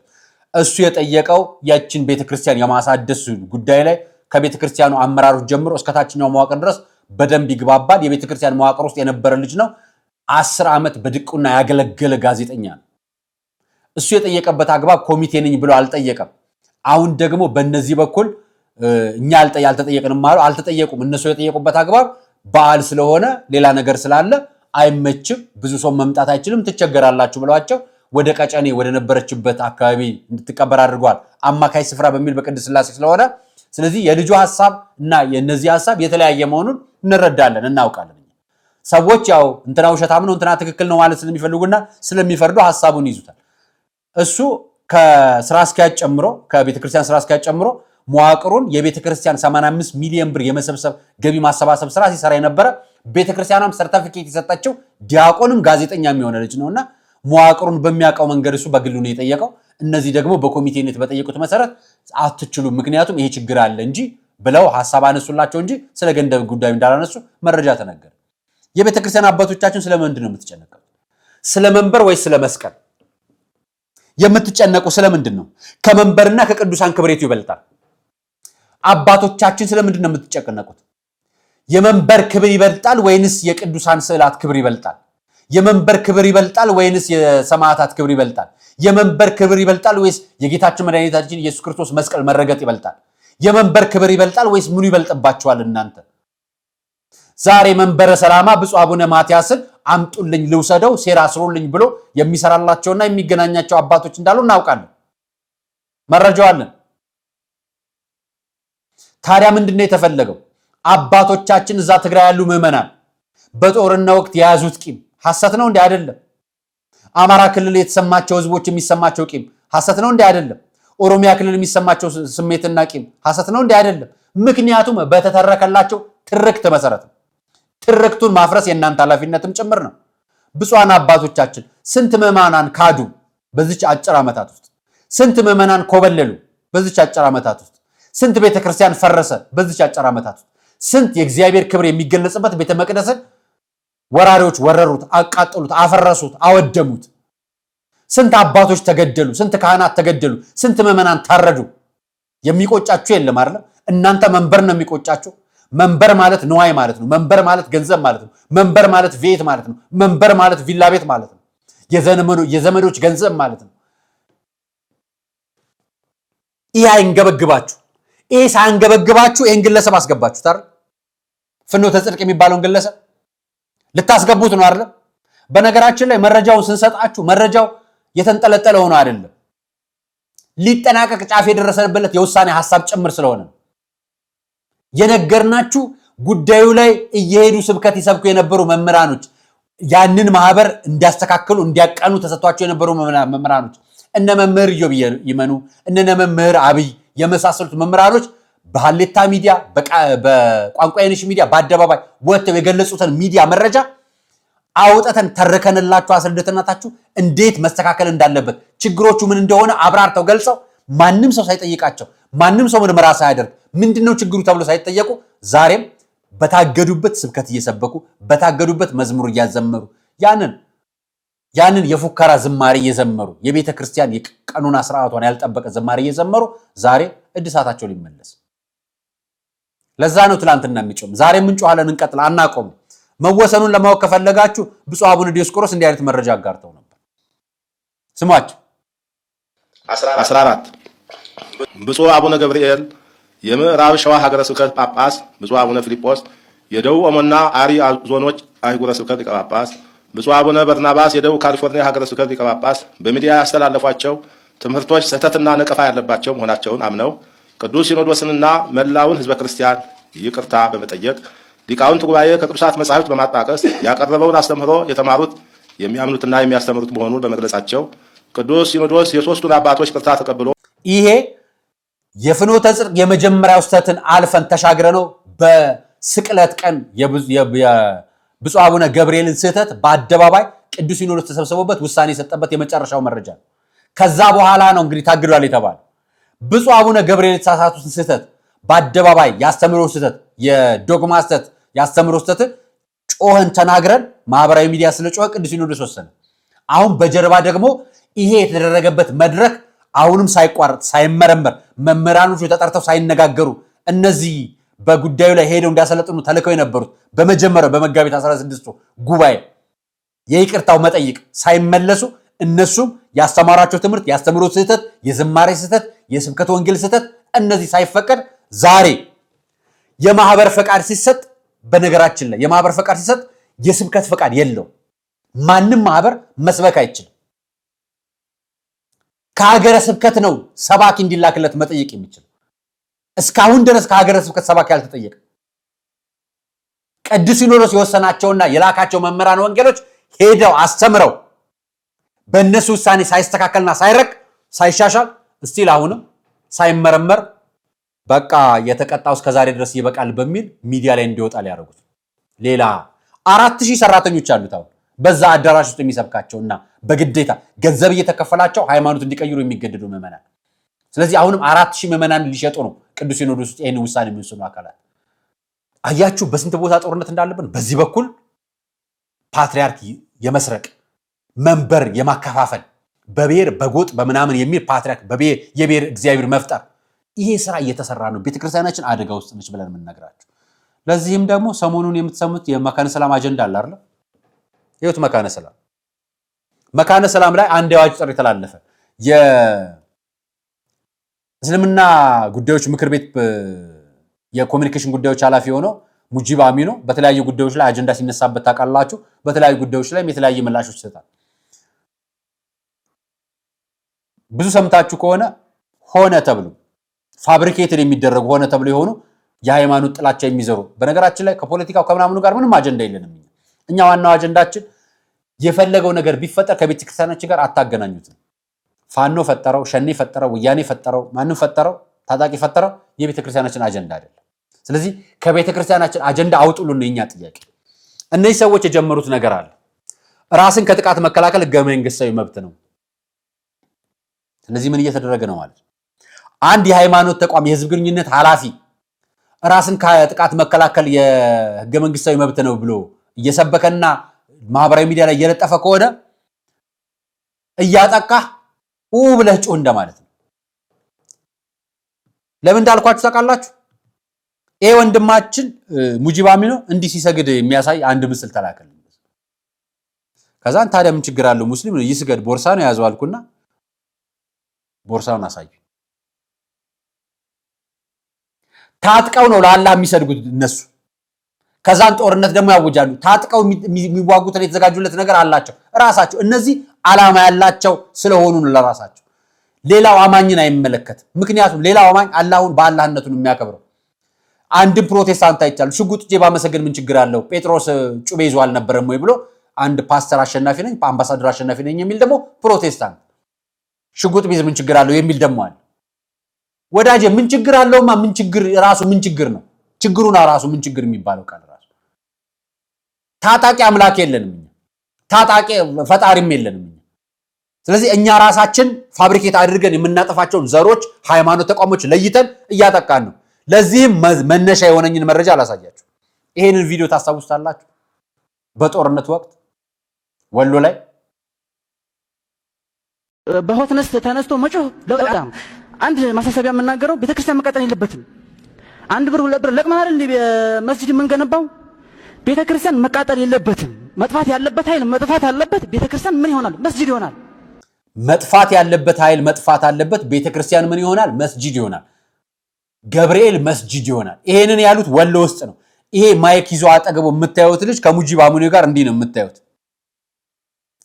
እሱ የጠየቀው ያችን ቤተክርስቲያን የማሳደስ ጉዳይ ላይ ከቤተክርስቲያኑ አመራሮች ጀምሮ እስከ ታችኛው መዋቅር ድረስ በደንብ ይግባባል። የቤተክርስቲያን መዋቅር ውስጥ የነበረ ልጅ ነው። 10 ዓመት በድቁና ያገለገለ ጋዜጠኛ ነው። እሱ የጠየቀበት አግባብ ኮሚቴ ነኝ ብሎ አልጠየቀም። አሁን ደግሞ በእነዚህ በኩል እኛ ያልተጠየቅንም ማለት አልተጠየቁም። እነሱ የጠየቁበት አግባብ በዓል ስለሆነ ሌላ ነገር ስላለ አይመችም፣ ብዙ ሰው መምጣት አይችልም፣ ትቸገራላችሁ ብለዋቸው ወደ ቀጨኔ ወደ ነበረችበት አካባቢ እንድትቀበር አድርጓል። አማካይ ስፍራ በሚል በቅድስት ሥላሴ ስለሆነ ስለዚህ የልጁ ሐሳብ እና የነዚህ ሐሳብ የተለያየ መሆኑን እንረዳለን፣ እናውቃለን። ሰዎች ያው እንትና ውሸታም ነው እንትና ትክክል ነው ማለት ስለሚፈልጉና ስለሚፈርዱ ሐሳቡን ይዙታል። እሱ ከስራ አስኪያጅ ጨምሮ ከቤተክርስቲያን ስራ አስኪያጅ ጨምሮ መዋቅሩን የቤተክርስቲያን 85 ሚሊዮን ብር የመሰብሰብ ገቢ ማሰባሰብ ስራ ሲሰራ የነበረ ቤተክርስቲያናም ሰርቲፊኬት የሰጣቸው ዲያቆንም ጋዜጠኛ የሚሆነ ልጅ ነውና መዋቅሩን በሚያውቀው መንገድ እሱ በግሉ ነው የጠየቀው። እነዚህ ደግሞ በኮሚቴነት በጠየቁት መሰረት አትችሉም ምክንያቱም ይሄ ችግር አለ እንጂ ብለው ሐሳብ አነሱላቸው እንጂ ስለ ገንዘብ ጉዳይ እንዳላነሱ መረጃ ተነገረ። የቤተክርስቲያን አባቶቻችን ስለምንድን ነው የምትጨነቁት? ስለ መንበር ወይስ ስለ መስቀል የምትጨነቁ? ስለምንድን ነው? ከመንበርና ከቅዱሳን ክብሬቱ ይበልጣል። አባቶቻችን ስለምንድን ነው የምትጨነቁት? የመንበር ክብር ይበልጣል ወይንስ የቅዱሳን ስዕላት ክብር ይበልጣል? የመንበር ክብር ይበልጣል ወይንስ የሰማዕታት ክብር ይበልጣል? የመንበር ክብር ይበልጣል ወይስ የጌታችን መድኃኒታችን ኢየሱስ ክርስቶስ መስቀል መረገጥ ይበልጣል? የመንበር ክብር ይበልጣል ወይስ ምኑ ይበልጥባችኋል እናንተ? ዛሬ መንበረ ሰላማ ብፁዕ አቡነ ማትያስን አምጡልኝ ልውሰደው ሴራ ስሩልኝ ብሎ የሚሰራላቸውና የሚገናኛቸው አባቶች እንዳሉ እናውቃለን፣ መረጃው አለን። ታዲያ ምንድነው የተፈለገው? አባቶቻችን እዛ ትግራይ ያሉ ምዕመናን በጦርነት ወቅት የያዙት ቂም ሐሰት ነው እንዴ? አይደለም። አማራ ክልል የተሰማቸው ህዝቦች የሚሰማቸው ቂም ሐሰት ነው እንዴ? አይደለም። ኦሮሚያ ክልል የሚሰማቸው ስሜትና ቂም ሐሰት ነው እንዴ? አይደለም። ምክንያቱም በተተረከላቸው ትርክት መሰረት ነው። ትርክቱን ማፍረስ የእናንተ ኃላፊነትም ጭምር ነው። ብፁዓን አባቶቻችን ስንት ምዕመናን ካዱ በዚች አጭር ዓመታት ውስጥ? ስንት ምዕመናን ኮበለሉ በዚች አጭር ዓመታት ውስጥ? ስንት ቤተክርስቲያን ፈረሰ በዚች አጭር ዓመታት ውስጥ? ስንት የእግዚአብሔር ክብር የሚገለጽበት ቤተ መቅደስን ወራሪዎች ወረሩት፣ አቃጠሉት፣ አፈረሱት፣ አወደሙት። ስንት አባቶች ተገደሉ፣ ስንት ካህናት ተገደሉ፣ ስንት ምዕመናን ታረዱ። የሚቆጫችሁ የለም አይደል? እናንተ መንበር ነው የሚቆጫችሁ። መንበር ማለት ንዋይ ማለት ነው። መንበር ማለት ገንዘብ ማለት ነው። መንበር ማለት ቤት ማለት ነው። መንበር ማለት ቪላ ቤት ማለት ነው። የዘመዶች ገንዘብ ማለት ነው። ይህ አይንገበግባችሁ። ይህ ሳንገበግባችሁ ይህን ግለሰብ አስገባችሁት አይደል? ፍኖተ ጽድቅ የሚባለውን ግለሰብ ልታስገቡት ነው አይደል? በነገራችን ላይ መረጃውን ስንሰጣችሁ መረጃው የተንጠለጠለ ሆኖ አይደለም ሊጠናቀቅ ጫፍ የደረሰበት የውሳኔ ሐሳብ ጭምር ስለሆነ የነገርናችሁ ጉዳዩ ላይ እየሄዱ ስብከት ይሰብኩ የነበሩ መምህራኖች ያንን ማህበር እንዲያስተካክሉ እንዲያቀኑ ተሰጥቷቸው የነበሩ መምህራኖች እነ መምህር ኢዮብ ይመኑ እነ መምህር አብይ የመሳሰሉት መምህራኖች በሐሌታ ሚዲያ በቋንቋ የነሽ ሚዲያ በአደባባይ ወጥተው የገለጹትን ሚዲያ መረጃ አውጣተን ተርከንላችሁ አስረድተናታችሁ እንዴት መስተካከል እንዳለበት ችግሮቹ ምን እንደሆነ አብራርተው ገልጸው ማንንም ሰው ሳይጠይቃቸው ማንንም ሰው ምርመራ ሳያደርግ ምንድነው ችግሩ ተብሎ ሳይጠየቁ ዛሬም በታገዱበት ስብከት እየሰበኩ በታገዱበት መዝሙር እያዘመሩ ያንን የፉከራ ዝማሬ እየዘመሩ የቤተ ክርስቲያን የቀኑና ስርዓቷን ያልጠበቀ ዝማሬ እየዘመሩ ዛሬ እድሳታቸው ሊመለስ ለዛ ነው ትላንትና የሚጮም ዛሬ ምን ጮሃለን እንቀጥል አናቆም መወሰኑን ለማወቅ ከፈለጋችሁ ብፁዕ አቡነ ዲዮስቆሮስ እንዲህ አይነት መረጃ አጋርተው ነበር ስሟቸው
14 ብፁዕ አቡነ ገብርኤል የምዕራብ ሸዋ ሀገረ ስብከት ጳጳስ ብፁዕ አቡነ ፊልጶስ የደቡብ ኦሞና አሪ ዞኖች አህጉረ ስብከት ሊቀ ጳጳስ ብፁዕ አቡነ በርናባስ የደቡብ ካሊፎርኒያ ሀገረ ስብከት ሊቀ ጳጳስ በሚዲያ ያስተላለፏቸው ትምህርቶች ስህተትና ነቀፋ ያለባቸው መሆናቸውን አምነው ቅዱስ ሲኖዶስንና መላውን ህዝበ ክርስቲያን ይቅርታ በመጠየቅ ሊቃውንት ጉባኤ ከቅዱሳት መጻሕፍት በማጣቀስ ያቀረበውን አስተምህሮ የተማሩት የሚያምኑትና የሚያስተምሩት መሆኑን በመግለጻቸው ቅዱስ ሲኖዶስ የሶስቱን አባቶች ቅርታ ተቀብሎ
ይሄ የፍኖተ ጽድቅ የመጀመሪያው ስህተትን አልፈን ተሻግረ ነው በስቅለት ቀን የብፁዕ አቡነ ገብርኤልን ስህተት በአደባባይ ቅዱስ ሲኖዶስ ተሰብስቦበት ውሳኔ የሰጠበት የመጨረሻው መረጃ ከዛ በኋላ ነው እንግዲህ ታግዷል የተባለ ብፁዕ አቡነ ገብርኤል የተሳሳቱትን ስህተት በአደባባይ ያስተምሮ ስህተት የዶግማ ስህተት ያስተምሮ ስህተት ጮህን ተናግረን ማህበራዊ ሚዲያ ስለጮህ ቅዱስ ሲኖዶስ ወሰነ አሁን በጀርባ ደግሞ ይሄ የተደረገበት መድረክ አሁንም ሳይቋረጥ ሳይመረመር መምህራኖቹ ተጠርተው ሳይነጋገሩ እነዚህ በጉዳዩ ላይ ሄደው እንዲያሰለጥኑ ተልከው የነበሩት በመጀመሪያው በመጋቢት 16 ጉባኤ የይቅርታው መጠይቅ ሳይመለሱ እነሱም ያስተማራቸው ትምህርት ያስተምሮ ስህተት የዝማሬ ስህተት የስብከት ወንጌል ስህተት እነዚህ ሳይፈቀድ ዛሬ የማህበር ፈቃድ ሲሰጥ በነገራችን ላይ የማህበር ፈቃድ ሲሰጥ የስብከት ፈቃድ የለው ማንንም ማህበር መስበክ አይችልም ከሀገረ ስብከት ነው ሰባኪ እንዲላክለት መጠየቅ የሚችል እስካሁን ድረስ ከሀገረ ስብከት ሰባኪ ያልተጠየቀ ቅዱስ ሲኖዶስ የወሰናቸውና የላካቸው መምህራን ወንጌሎች ሄደው አስተምረው በእነሱ ውሳኔ ሳይስተካከልና ሳይረቅ ሳይሻሻል እስቲል አሁንም ሳይመረመር በቃ የተቀጣው እስከዛሬ ድረስ ይበቃል በሚል ሚዲያ ላይ እንዲወጣ ሊያደርጉት ሌላ 4000 ሰራተኞች አሉት አሁን በዛ አዳራሽ ውስጥ የሚሰብካቸውና በግዴታ ገንዘብ እየተከፈላቸው ሃይማኖት እንዲቀይሩ የሚገደዱ ምዕመናን ስለዚህ አሁንም 4000 ምዕመናን ሊሸጡ ነው ቅዱስ ሲኖዶስ ውስጥ ይሄን ውሳኔ የሚወስኑ አካላት አያችሁ በስንት ቦታ ጦርነት እንዳለብን በዚህ በኩል ፓትሪያርክ የመስረቅ መንበር የማከፋፈል በብሔር በጎጥ በመናምን የሚል ፓትሪያርክ በብሔር የብሔር እግዚአብሔር መፍጠር ይሄ ስራ እየተሰራ ነው ቤተክርስቲያናችን አደጋ ውስጥ ነች ብለን የምንነግራችሁ ለዚህም ደግሞ ሰሞኑን የምትሰሙት የመካነ ሰላም አጀንዳ አለ አይደል ይሁት መካነ ሰላም ላይ አንድ ያዋጅ ጥሪ ተላለፈ የእስልምና ጉዳዮች ምክር ቤት የኮሙኒኬሽን ጉዳዮች ኃላፊ ሆነው ሙጂብ አሚኖ በተለያዩ ጉዳዮች ላይ አጀንዳ ሲነሳበት ታውቃላችሁ በተለያዩ ጉዳዮች ላይ የተለያየ ምላሾች ይሰጣል ብዙ ሰምታችሁ ከሆነ ሆነ ተብሎ ፋብሪኬትድ የሚደረጉ ሆነ ተብሎ የሆኑ የሃይማኖት ጥላቻ የሚዘሩ በነገራችን ላይ ከፖለቲካው ከምናምኑ ጋር ምንም አጀንዳ የለንም እኛ ዋናው አጀንዳችን የፈለገው ነገር ቢፈጠር ከቤተክርስቲያናችን ጋር አታገናኙትም ፋኖ ፈጠረው ሸኔ ፈጠረው ወያኔ ፈጠረው ማንም ፈጠረው ታጣቂ ፈጠረው የቤተክርስቲያናችን አጀንዳ አይደለም ስለዚህ ከቤተክርስቲያናችን አጀንዳ አውጡልን ነው የኛ ጥያቄ እነዚህ ሰዎች የጀመሩት ነገር አለ ራስን ከጥቃት መከላከል ህገ መንግስታዊ መብት ነው ስለዚህ ምን እየተደረገ ነው ማለት አንድ የሃይማኖት ተቋም የህዝብ ግንኙነት ኃላፊ ራስን ከጥቃት መከላከል የህገ መንግስታዊ መብት ነው ብሎ እየሰበከና ማህበራዊ ሚዲያ ላይ እየለጠፈ ከሆነ እያጠቃ ብለህ ጮህ እንደማለት ነው ለምን እንዳልኳችሁ ታውቃላችሁ ይሄ ወንድማችን ሙጂብ አሚኖ እንዲህ ሲሰግድ የሚያሳይ አንድ ምስል ተላከልኝ ከዛን ታዲያ ምን ችግር አለው ሙስሊም ነው ይስገድ ቦርሳ ነው ያዘው አልኩና ቦርሳውን አሳዩ ታጥቀው ነው ለአላህ የሚሰግዱት እነሱ ከዛን ጦርነት ደግሞ ያውጃሉ። ታጥቀው የሚዋጉት የተዘጋጁለት ነገር አላቸው ራሳቸው። እነዚህ ዓላማ ያላቸው ስለሆኑ ነው ለራሳቸው። ሌላው አማኝን አይመለከትም። ምክንያቱም ሌላው አማኝ አላህን በአላህነቱ ነው የሚያከብረው። አንድም ፕሮቴስታንት አይቻሉ ሽጉጥ ጄ ባመሰገን ምን ችግር አለው? ጴጥሮስ ጩቤ ይዞ አልነበረም ወይ ብሎ አንድ ፓስተር አሸናፊ ነኝ አምባሳደር አሸናፊ ነኝ የሚል ደግሞ ፕሮቴስታንት ሽጉጥ ቢዝ ምን ችግር አለው የሚል ደግሞ አለ። ወዳጄ ምን ችግር አለውማ? ምን ችግር ራሱ ምን ችግር ነው? ችግሩና ራሱ ምን ችግር የሚባለው ቃል ራሱ ታጣቂ አምላክ የለንም እኛ፣ ታጣቂ ፈጣሪም የለንም እኛ። ስለዚህ እኛ ራሳችን ፋብሪኬት አድርገን የምናጠፋቸውን ዘሮች፣ ሃይማኖት ተቋሞች ለይተን እያጠቃን ነው። ለዚህም መነሻ የሆነኝን መረጃ አላሳያችሁ። ይሄንን ቪዲዮ ታስታውሱታላችሁ። በጦርነት ወቅት ወሎ ላይ
በሆትነስ ተነስቶ መጮህ ለቀዳም አንድ ማሳሰቢያ የምናገረው ቤተክርስቲያን መቃጠል የለበትም። አንድ ብር ሁለት ብር ለቅመናል እንዴ መስጂድ የምንገነባው? ቤተክርስቲያን መቃጠል የለበትም። መጥፋት ያለበት ኃይል መጥፋት አለበት። ቤተክርስቲያን ምን ይሆናል? መስጂድ ይሆናል።
መጥፋት ያለበት ኃይል መጥፋት አለበት። ቤተክርስቲያን ምን ይሆናል? መስጂድ ይሆናል። ገብርኤል መስጂድ ይሆናል። ይሄንን ያሉት ወሎ ውስጥ ነው። ይሄ ማይክ ይዞ አጠገቡ የምታዩት ልጅ ከሙጂብ አሙኔ ጋር እንዲህ ነው የምታዩት።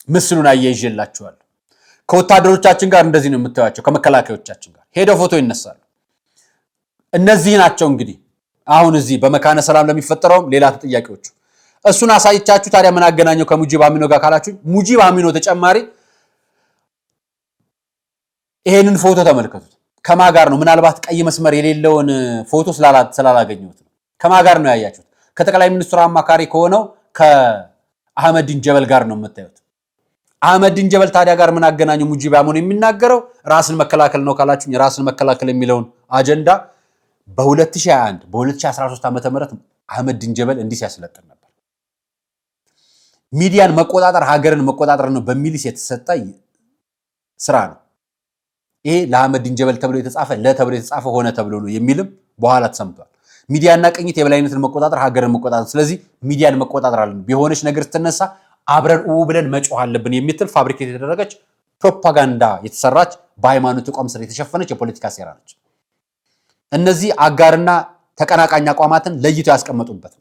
ምስሉን አያይዤላችኋለሁ። ከወታደሮቻችን ጋር እንደዚህ ነው የምታዩቸው። ከመከላከያዎቻችን ጋር ሄደው ፎቶ ይነሳሉ። እነዚህ ናቸው እንግዲህ አሁን እዚህ በመካነ ሰላም ለሚፈጠረው ሌላ ተጠያቂዎቹ። እሱን አሳይቻችሁ ታዲያ ምን አገናኘው ከሙጂብ አሚኖ ጋር ካላችሁ፣ ሙጂብ አሚኖ ተጨማሪ ይሄንን ፎቶ ተመልከቱት። ከማ ጋር ነው? ምናልባት ቀይ መስመር የሌለውን ፎቶ ስላላገኘሁት ነው። ከማ ጋር ነው ያያችሁት? ከጠቅላይ ሚኒስትሩ አማካሪ ከሆነው ከአህመዲን ጀበል ጋር ነው የምታዩት። አህመዲን ጀበል ታዲያ ጋር ምን አገናኘው? ሙጂብ አሚኖ የሚናገረው ራስን መከላከል ነው ካላችሁ፣ ራስን መከላከል የሚለውን አጀንዳ በ2021 በ2013 ዓ.ም አህመዲን ጀበል እንዲህ ሲያስለጥን ነበር። ሚዲያን መቆጣጠር ሀገርን መቆጣጠር ነው በሚልስ የተሰጠ ስራ ነው። ይሄ ለአህመዲን ጀበል ተብሎ የተጻፈ ለተብሎ የተጻፈ ሆነ ተብሎ ነው የሚልም በኋላ ተሰምቷል። ሚዲያና ቅኝት የበላይነትን መቆጣጠር ሀገርን መቆጣጠር፣ ስለዚህ ሚዲያን መቆጣጠር አለን። ቢሆነች ነገር ስትነሳ አብረን ብለን መጮህ አለብን የሚትል ፋብሪኬት የተደረገች ፕሮፓጋንዳ የተሰራች በሃይማኖት ተቋም ስር የተሸፈነች የፖለቲካ ሴራ ነች። እነዚህ አጋርና ተቀናቃኝ አቋማትን ለይተው ያስቀመጡበት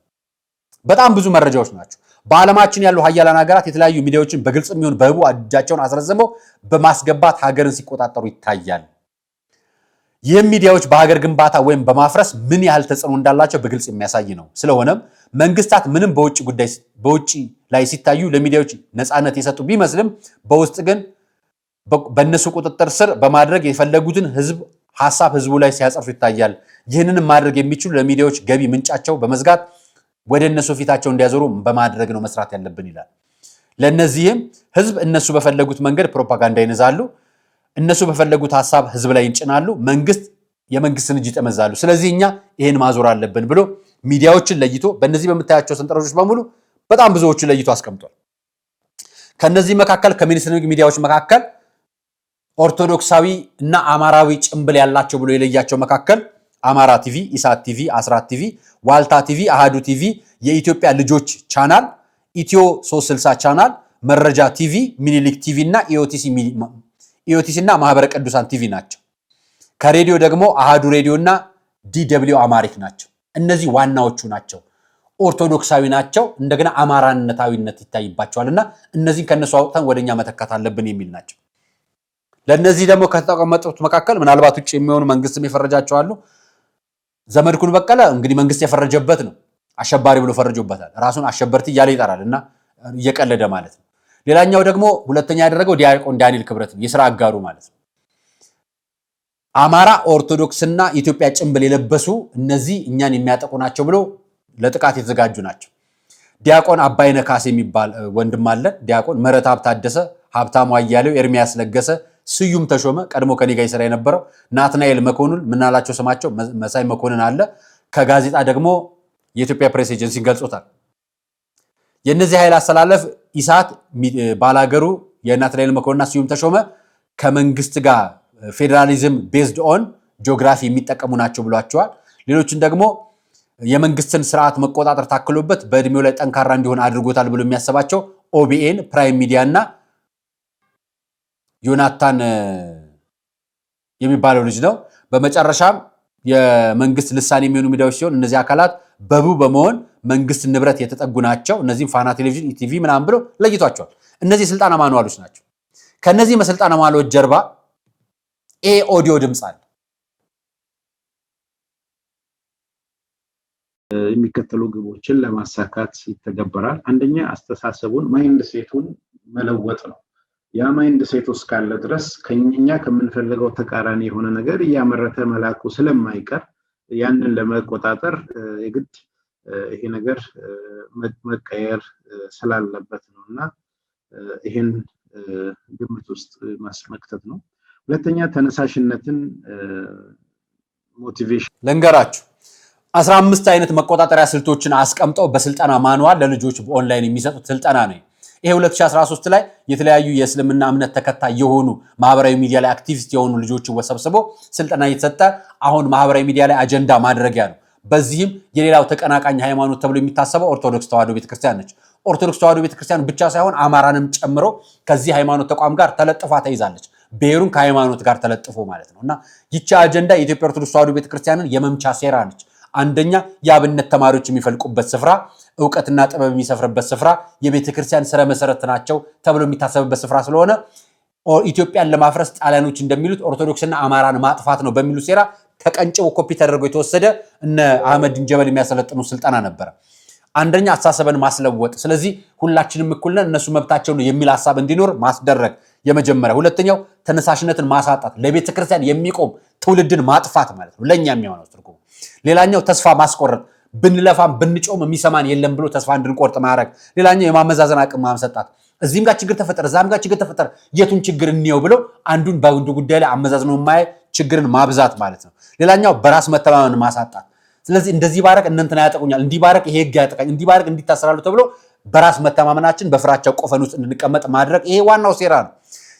በጣም ብዙ መረጃዎች ናቸው። በዓለማችን ያሉ ሀያላን ሀገራት የተለያዩ ሚዲያዎችን በግልጽ የሚሆን በህቡ እጃቸውን አስረዝመው በማስገባት ሀገርን ሲቆጣጠሩ ይታያል። ይህም ሚዲያዎች በሀገር ግንባታ ወይም በማፍረስ ምን ያህል ተጽዕኖ እንዳላቸው በግልጽ የሚያሳይ ነው። ስለሆነም መንግስታት ምንም በውጭ ላይ ሲታዩ ለሚዲያዎች ነፃነት የሰጡ ቢመስልም በውስጥ ግን በእነሱ ቁጥጥር ስር በማድረግ የፈለጉትን ሐሳብ ህዝቡ ላይ ሲያጸርፉ ይታያል። ይህንን ማድረግ የሚችሉ ለሚዲያዎች ገቢ ምንጫቸው በመዝጋት ወደ እነሱ ፊታቸው እንዲያዞሩ በማድረግ ነው መስራት ያለብን ይላል። ለነዚህም ህዝብ እነሱ በፈለጉት መንገድ ፕሮፓጋንዳ ይነዛሉ። እነሱ በፈለጉት ሐሳብ ህዝብ ላይ ይጭናሉ። የመንግስትን እጅ ይጠመዛሉ። ስለዚህ እኛ ይሄን ማዞር አለብን ብሎ ሚዲያዎችን ለይቶ በእነዚህ በምታያቸው ሰንጠረዦች በሙሉ በጣም ብዙዎችን ለይቶ አስቀምጧል። ከነዚህ መካከል ከሜንስትሪም ሚዲያዎች መካከል ኦርቶዶክሳዊ እና አማራዊ ጭምብል ያላቸው ብሎ የለያቸው መካከል አማራ ቲቪ፣ ኢሳት ቲቪ፣ አስራት ቲቪ፣ ዋልታ ቲቪ፣ አሃዱ ቲቪ፣ የኢትዮጵያ ልጆች ቻናል፣ ኢትዮ 360 ቻናል፣ መረጃ ቲቪ፣ ሚኒሊክ ቲቪ እና ኢኦቲሲ እና ማህበረ ቅዱሳን ቲቪ ናቸው። ከሬዲዮ ደግሞ አሃዱ ሬዲዮ እና ዲደብሊው አማሪክ ናቸው። እነዚህ ዋናዎቹ ናቸው። ኦርቶዶክሳዊ ናቸው። እንደገና አማራነታዊነት ይታይባቸዋልና እነዚህን ከነሱ አውጥተን ወደኛ መተካት አለብን የሚል ናቸው። ለነዚህ ደግሞ ከተቀመጡት መካከል ምናልባት ውጭ የሚሆኑ መንግስትም የፈረጃቸው አሉ። ዘመድኩን በቀለ እንግዲህ መንግስት የፈረጀበት ነው። አሸባሪ ብሎ ፈርጆበታል። ራሱን አሸበርቲ እያለ ይጠራልና እየቀለደ ማለት ነው። ሌላኛው ደግሞ ሁለተኛ ያደረገው ዲያቆን ዳንኤል ክብረት የሥራ አጋሩ ማለት ነው። አማራ ኦርቶዶክስና ኢትዮጵያ ጭምብል የለበሱ እነዚህ እኛን የሚያጠቁ ናቸው ብሎ ለጥቃት የተዘጋጁ ናቸው። ዲያቆን አባይነ ካሴ የሚባል ወንድም አለ። ዲያቆን መረታብ ታደሰ፣ ሀብታሙ አያሌው፣ ኤርሚያስ ለገሰ፣ ስዩም ተሾመ ቀድሞ ከኔ ጋር ይሰራ የነበረው ናትናኤል መኮንን ምናላቸው ስማቸው መሳይ መኮንን አለ። ከጋዜጣ ደግሞ የኢትዮጵያ ፕሬስ ኤጀንሲ ገልጾታል። የነዚህ ኃይል አስተላለፍ ኢሳት ባላገሩ የናትናኤል መኮንንና ስዩም ተሾመ ከመንግስት ጋር ፌዴራሊዝም ቤዝድ ኦን ጂኦግራፊ የሚጠቀሙ ናቸው ብሏቸዋል። ሌሎችን ደግሞ የመንግስትን ስርዓት መቆጣጠር ታክሎበት በእድሜው ላይ ጠንካራ እንዲሆን አድርጎታል ብሎ የሚያስባቸው ኦቢኤን፣ ፕራይም ሚዲያ እና ዮናታን የሚባለው ልጅ ነው። በመጨረሻም የመንግስት ልሳኔ የሚሆኑ ሚዲያዎች ሲሆን እነዚህ አካላት በቡ በመሆን መንግስት ንብረት የተጠጉ ናቸው። እነዚህም ፋና ቴሌቪዥን፣ ኢቲቪ ምናምን ብሎ ለይቷቸዋል። እነዚህ የስልጣን ማኑዋሎች ናቸው። ከነዚህ የስልጣን ማኑዋሎች ጀርባ ኦዲዮ ድምጽ አለ።
የሚከተሉ ግቦችን ለማሳካት ይተገበራል። አንደኛ አስተሳሰቡን ማይንድ ሴቱን መለወጥ ነው። ያ ማይንድ ሴት ውስጥ ካለ ድረስ ከኛ ከምንፈልገው ተቃራኒ የሆነ ነገር እያመረተ መላኩ ስለማይቀር ያንን ለመቆጣጠር የግድ ይሄ ነገር መቀየር ስላለበት ነውና ይሄን ግምት ውስጥ ማስመክተት ነው። ሁለተኛ ተነሳሽነትን ሞቲቬሽን
ለንገራችሁ 15 አይነት መቆጣጠሪያ ስልቶችን አስቀምጠው በስልጠና ማኑዋል ለልጆች በኦንላይን የሚሰጡት ስልጠና ነው። ይሄ 2013 ላይ የተለያዩ የእስልምና እምነት ተከታይ የሆኑ ማህበራዊ ሚዲያ ላይ አክቲቪስት የሆኑ ልጆችን ወሰብስቦ ስልጠና እየተሰጠ አሁን ማህበራዊ ሚዲያ ላይ አጀንዳ ማድረጊያ ነው። በዚህም የሌላው ተቀናቃኝ ሃይማኖት ተብሎ የሚታሰበው ኦርቶዶክስ ተዋሕዶ ቤተክርስቲያን ነች። ኦርቶዶክስ ተዋሕዶ ቤተክርስቲያን ብቻ ሳይሆን አማራንም ጨምሮ ከዚህ ሃይማኖት ተቋም ጋር ተለጥፋ ተይዛለች። ብሔሩን ከሃይማኖት ጋር ተለጥፎ ማለት ነውና ይቺ አጀንዳ የኢትዮጵያ ኦርቶዶክስ ተዋሕዶ ቤተክርስቲያንን የመምቻ ሴራ ነች። አንደኛ የአብነት ተማሪዎች የሚፈልቁበት ስፍራ፣ ዕውቀትና ጥበብ የሚሰፍርበት ስፍራ፣ የቤተክርስቲያን ስረ መሰረት ናቸው ተብሎ የሚታሰብበት ስፍራ ስለሆነ ኢትዮጵያን ለማፍረስ ጣሊያኖች እንደሚሉት ኦርቶዶክስና አማራን ማጥፋት ነው በሚሉ ሴራ ተቀንጭቦ ኮፒ ተደርጎ የተወሰደ እነ አህመድ ድንጀበል የሚያሰለጥኑ ስልጠና ነበር። አንደኛ አስተሳሰብን ማስለወጥ፣ ስለዚህ ሁላችንም እኩል ነን እነሱ መብታቸው ነው የሚል ሐሳብ እንዲኖር ማስደረግ የመጀመሪያ። ሁለተኛው ተነሳሽነትን ማሳጣት፣ ለቤተክርስቲያን የሚቆም ትውልድን ማጥፋት ማለት ነው ለኛ የሚሆነው ትርጉም። ሌላኛው ተስፋ ማስቆረጥ፣ ብንለፋም ብንጮም የሚሰማን የለም ብሎ ተስፋ እንድንቆርጥ ማድረግ። ሌላኛው የማመዛዘን አቅም ማምሰጣት፣ እዚህም ጋር ችግር ተፈጠረ እዛም ጋር ችግር ተፈጠረ የቱን ችግር እንየው ብሎ አንዱን በአንዱ ጉዳይ ላይ አመዛዝኖ ማየ ችግርን ማብዛት ማለት ነው። ሌላኛው በራስ መተማመን ማሳጣት። ስለዚህ እንደዚህ ባረክ እንንተና ያጠቁኛል፣ እንዲህ ባረክ ይሄ ህግ ያጠቃኝ፣ እንዲህ ባረክ እንዲታሰራሉ ተብሎ በራስ መተማመናችን በፍራቻው ቆፈን ውስጥ እንድንቀመጥ ማድረግ፣ ይሄ ዋናው ሴራ ነው።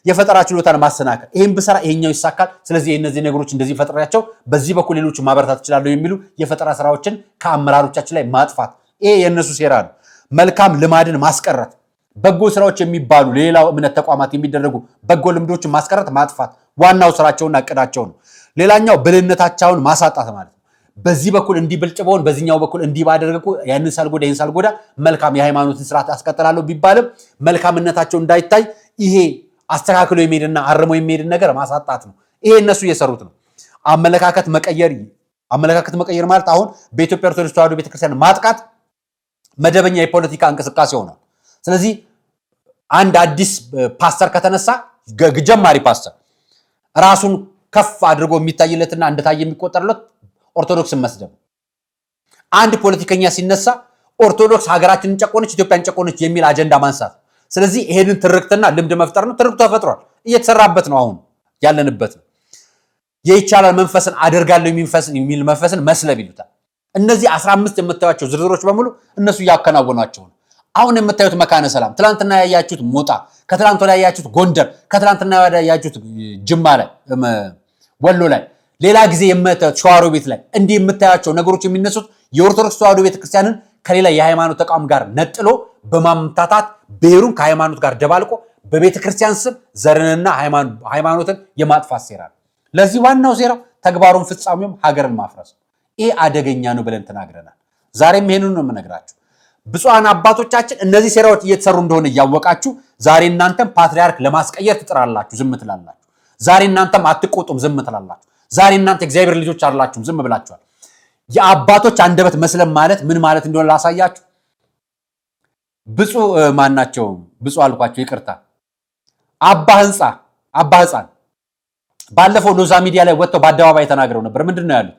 የፈጠራ ችሎታን ማሰናከል፣ ይሄን ብሰራ ይሄኛው ይሳካል፣ ስለዚህ እነዚህ ነገሮች እንደዚህ ፈጥራቸው በዚህ በኩል ሌሎች ማበረታት ይችላሉ የሚሉ የፈጠራ ስራዎችን ከአመራሮቻችን ላይ ማጥፋት፣ ይሄ የነሱ ሴራ ነው። መልካም ልማድን ማስቀረት፣ በጎ ስራዎች የሚባሉ ሌላው እምነት ተቋማት የሚደረጉ በጎ ልምዶችን ማስቀረት ማጥፋት ዋናው ስራቸውና እቅዳቸው ነው። ሌላኛው ብልህነታቸውን ማሳጣት ማለት ነው። በዚህ በኩል እንዲብልጭበውን በዚህኛው በኩል እንዲባደርጉ ያንን ሳልጎዳ ይሄን ሳልጎዳ መልካም የሃይማኖትን ስርዓት አስቀጥላለሁ ቢባልም መልካምነታቸው እንዳይታይ ይሄ አስተካክሎ የሚሄድና አርሞ የሚሄድን ነገር ማሳጣት ነው። ይሄ እነሱ እየሰሩት ነው። አመለካከት መቀየር ማለት አሁን በኢትዮጵያ ኦርቶዶክስ ተዋሕዶ ቤተክርስቲያን ማጥቃት መደበኛ የፖለቲካ እንቅስቃሴ ሆኗል። ስለዚህ አንድ አዲስ ፓስተር ከተነሳ ጀማሪ ፓስተር ራሱን ከፍ አድርጎ የሚታይለትና እንደታየ የሚቆጠርለት ኦርቶዶክስን መስደብ። አንድ ፖለቲከኛ ሲነሳ ኦርቶዶክስ ሀገራችንን ጨቆነች፣ ኢትዮጵያን ጨቆነች የሚል አጀንዳ ማንሳት። ስለዚህ ይሄንን ትርክትና ልምድ መፍጠር ነው። ትርክቱ ተፈጥሯል፣ እየተሰራበት ነው። አሁን ያለንበት ነው። የይቻላል መንፈስን አደርጋለሁ የሚል መንፈስን መስለብ ይሉታል። እነዚህ 15 የምታዩቸው ዝርዝሮች በሙሉ እነሱ እያከናወኗቸው ነው። አሁን የምታዩት መካነ ሰላም፣ ትላንትና ያያችሁት ሞጣ፣ ከትላንት ወዲያ ያያችሁት ጎንደር፣ ከትላንትና ወዲያ ያያችሁት ጅማ ላይ ወሎ ላይ፣ ሌላ ጊዜ የምታዩት ሸዋሮቢት ላይ እንዲህ የምታያቸው ነገሮች የሚነሱት የኦርቶዶክስ ተዋሕዶ ቤተክርስቲያንን ከሌላ የሃይማኖት ተቋም ጋር ነጥሎ በማምታታት ብሔሩን ከሃይማኖት ጋር ደባልቆ በቤተክርስቲያን ስም ዘርንና ሃይማኖትን የማጥፋት ሴራ ነው። ለዚህ ዋናው ሴራው ተግባሩን ፍጻሜውም ሀገርን ማፍረስ። ይሄ አደገኛ ነው ብለን ተናግረናል። ዛሬም ይሄንን ነው የምነግራችሁ። ብፁዓን አባቶቻችን እነዚህ ሴራዎች እየተሰሩ እንደሆነ እያወቃችሁ ዛሬ እናንተም ፓትሪያርክ ለማስቀየር ትጥራላችሁ፣ ዝም ትላላችሁ። ዛሬ እናንተም አትቆጡም፣ ዝም ትላላችሁ። ዛሬ እናንተ እግዚአብሔር ልጆች አላችሁም፣ ዝም ብላችኋል። የአባቶች አንደበት መስለም ማለት ምን ማለት እንደሆነ ላሳያችሁ። ብፁዕ ማናቸው? ብፁዕ አልኳቸው፣ ይቅርታ። አባ ሕፃን ባለፈው ሎዛ ሚዲያ ላይ ወጥተው በአደባባይ ተናግረው ነበር። ምንድን ነው ያሉት?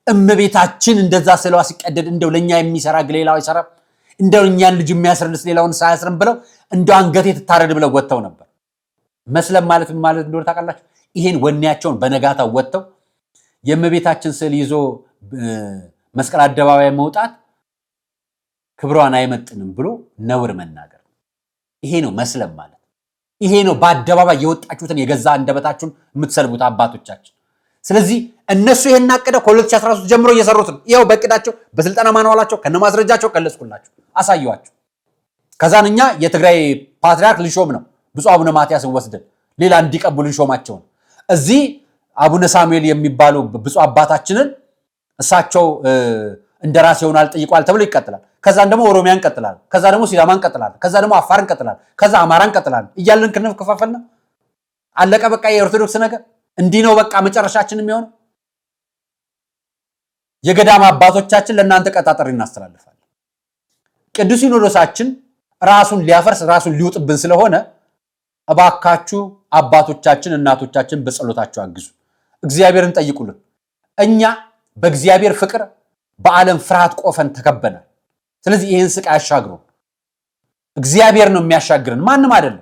እመቤታችን እንደዛ ስለዋ ሲቀደድ እንደው ለኛ የሚሰራ ሌላው አይሰራም፣ እንደው እኛን ልጅ የሚያስርልስ ሌላውን ሳያስርም ብለው እንደው አንገቴ ትታረድ ብለው ወጥተው ነበር። መስለም ማለት ምን ማለት እንደሆነ ታውቃላችሁ? ይሄን ወኔያቸውን በነጋታው ወጥተው የእመቤታችን ስዕል ይዞ መስቀል አደባባይ መውጣት ክብሯን አይመጥንም ብሎ ነውር መናገር። ይሄ ነው መስለም ማለት። ይሄ ነው በአደባባይ የወጣችሁትን የገዛ አንደበታችሁን የምትሰልቡት አባቶቻችን። ስለዚህ እነሱ ይሄን አቀደ ከ2013 ጀምሮ እየሰሩት ነው። ይሄው በእቅዳቸው በስልጠና ማንዋላቸው ከነማስረጃቸው ገለጽኩላችሁ፣ አሳየዋችሁ። ከዛን እኛ የትግራይ ፓትሪያርክ ልሾም ነው ብፁዕ አቡነ ማትያስን ወስደን ሌላ እንዲቀቡ ልሾማቸው ነው። እዚህ አቡነ ሳሙኤል የሚባሉ ብፁዕ አባታችንን እሳቸው እንደራሴ ሆናል ጠይቋል ተብሎ ይቀጥላል። ከዛ ደግሞ ኦሮሚያን ቀጥላል፣ ከዛ ደግሞ ሲዳማን ቀጥላል፣ ከዛ ደግሞ አፋርን ቀጥላል፣ ከዛ አማራን ቀጥላል እያልን ክንፍ ከፋፈልና አለቀ በቃ። የኦርቶዶክስ ነገር እንዲህ ነው በቃ መጨረሻችን የሚሆነው። የገዳም አባቶቻችን ለእናንተ ቀጣጥሪ እናስተላልፋለን። ቅዱስ ሲኖዶሳችን ራሱን ሊያፈርስ ራሱን ሊውጥብን ስለሆነ እባካችሁ አባቶቻችን እናቶቻችን በጸሎታቸው አግዙ፣ እግዚአብሔርን ጠይቁልን። እኛ በእግዚአብሔር ፍቅር በዓለም ፍርሃት ቆፈን ተከበናል። ስለዚህ ይህን ስቃይ ያሻግሩን። እግዚአብሔር ነው የሚያሻግረን፣ ማንም አይደለም።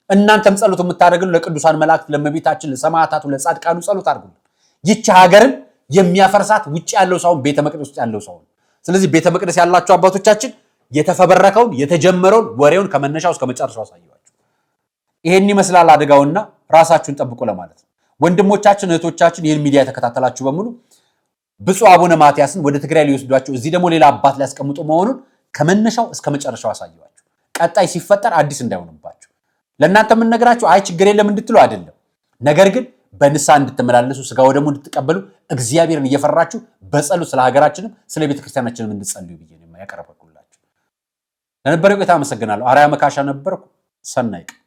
እናንተም ጸሎት የምታደርጉልን ለቅዱሳን መላእክት፣ ለእመቤታችን፣ ለሰማዕታቱ፣ ለጻድቃኑ ጸሎት አድርጉልን። ይህች ሀገርን የሚያፈርሳት ውጭ ያለው ሳይሆን ቤተ መቅደስ ውስጥ ያለው ሳይሆን። ስለዚህ ቤተ መቅደስ ያላችሁ አባቶቻችን የተፈበረከውን የተጀመረውን ወሬውን ከመነሻው እስከ መጨረሻው አሳየዋችሁ። ይሄን ይመስላል አደጋውና ራሳችሁን ጠብቁ ለማለት ነው። ወንድሞቻችን እህቶቻችን ይህን ሚዲያ የተከታተላችሁ በሙሉ ብፁዕ አቡነ ማትያስን ወደ ትግራይ ሊወስዷቸው እዚህ ደግሞ ሌላ አባት ሊያስቀምጡ መሆኑን ከመነሻው እስከ መጨረሻው አሳየዋችሁ። ቀጣይ ሲፈጠር አዲስ እንዳይሆንባችሁ ለእናንተ የምንነግራችሁ አይ ችግር የለም እንድትሉ አይደለም። ነገር ግን በንስሐ እንድትመላለሱ ስጋ ወደሙ እንድትቀበሉ እግዚአብሔርን እየፈራችሁ በጸሎት ስለ ሀገራችንም ስለ ቤተክርስቲያናችንም እንድትጸልዩ ብዬ ነው ያቀረብኩላችሁ። ለነበረው ቆይታ አመሰግናለሁ። አርአያ መካሻ ነበርኩ። ሰናይ ቀን።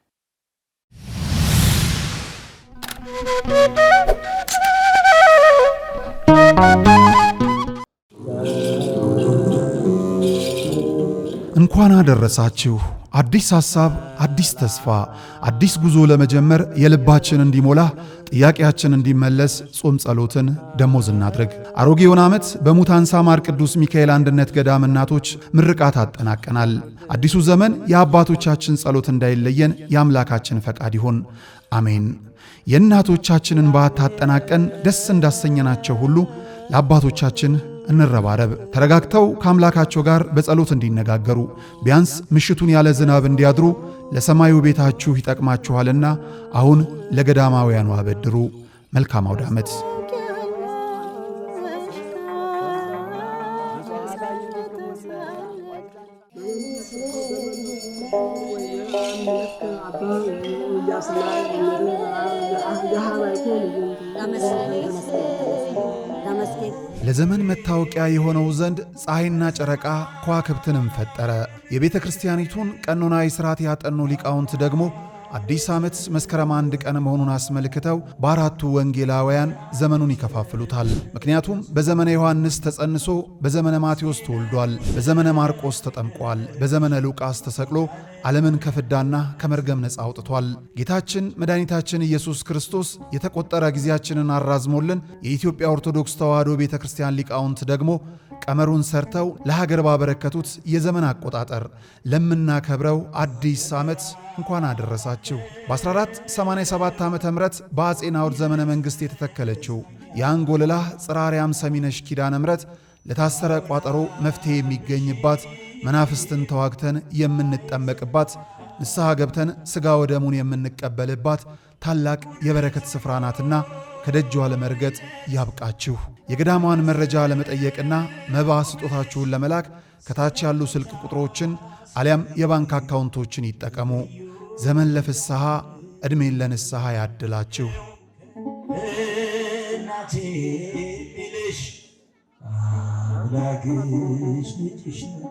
እንኳን አደረሳችሁ። አዲስ ሐሳብ፣ አዲስ ተስፋ፣ አዲስ ጉዞ ለመጀመር የልባችን እንዲሞላ ጥያቄያችን እንዲመለስ ጾም ጸሎትን ደሞዝ እናድርግ። አሮጌውን ዓመት በሙታንሳ ማር ቅዱስ ሚካኤል አንድነት ገዳም እናቶች ምርቃት አጠናቀናል። አዲሱ ዘመን የአባቶቻችን ጸሎት እንዳይለየን የአምላካችን ፈቃድ ይሁን፣ አሜን። የእናቶቻችንን በዓት አጠናቀን ደስ እንዳሰኘናቸው ሁሉ ለአባቶቻችን እንረባረብ። ተረጋግተው ከአምላካቸው ጋር በጸሎት እንዲነጋገሩ ቢያንስ ምሽቱን ያለ ዝናብ እንዲያድሩ ለሰማዩ ቤታችሁ ይጠቅማችኋልና አሁን ለገዳማውያኑ አበድሩ። መልካም አውደ ዓመት። ለዘመን መታወቂያ የሆነው ዘንድ ፀሐይና ጨረቃ ከዋክብትንም ፈጠረ። የቤተ ክርስቲያኒቱን ቀኖናዊ ሥርዓት ያጠኑ ሊቃውንት ደግሞ አዲስ ዓመት መስከረም 1 ቀን መሆኑን አስመልክተው በአራቱ ወንጌላውያን ዘመኑን ይከፋፍሉታል። ምክንያቱም በዘመነ ዮሐንስ ተጸንሶ በዘመነ ማቴዎስ ተወልዷል፣ በዘመነ ማርቆስ ተጠምቋል፣ በዘመነ ሉቃስ ተሰቅሎ ዓለምን ከፍዳና ከመርገም ነፃ አውጥቷል። ጌታችን መድኃኒታችን ኢየሱስ ክርስቶስ የተቆጠረ ጊዜያችንን አራዝሞልን የኢትዮጵያ ኦርቶዶክስ ተዋሕዶ ቤተ ክርስቲያን ሊቃውንት ደግሞ ቀመሩን ሰርተው ለሀገር ባበረከቱት የዘመን አቆጣጠር ለምናከብረው አዲስ ዓመት እንኳን አደረሳችሁ። በ1487 ዓመተ ምህረት በአጼ ናዖድ ዘመነ መንግሥት የተተከለችው የአንጎልላ ጽራርያም ሰሚነሽ ኪዳነ ምሕረት ለታሰረ ቋጠሮ መፍትሄ የሚገኝባት፣ መናፍስትን ተዋግተን የምንጠመቅባት፣ ንስሐ ገብተን ሥጋ ወደሙን የምንቀበልባት ታላቅ የበረከት ስፍራ ናትና ከደጇ ለመርገጥ ያብቃችሁ። የገዳሟን መረጃ ለመጠየቅና መባ ስጦታችሁን ለመላክ ከታች ያሉ ስልክ ቁጥሮችን አሊያም የባንክ አካውንቶችን ይጠቀሙ። ዘመን ለፍስሐ ዕድሜን ለንስሐ ያድላችሁ። እናቴ ቢልሽ አምላክሽ ልጅሽ ነው።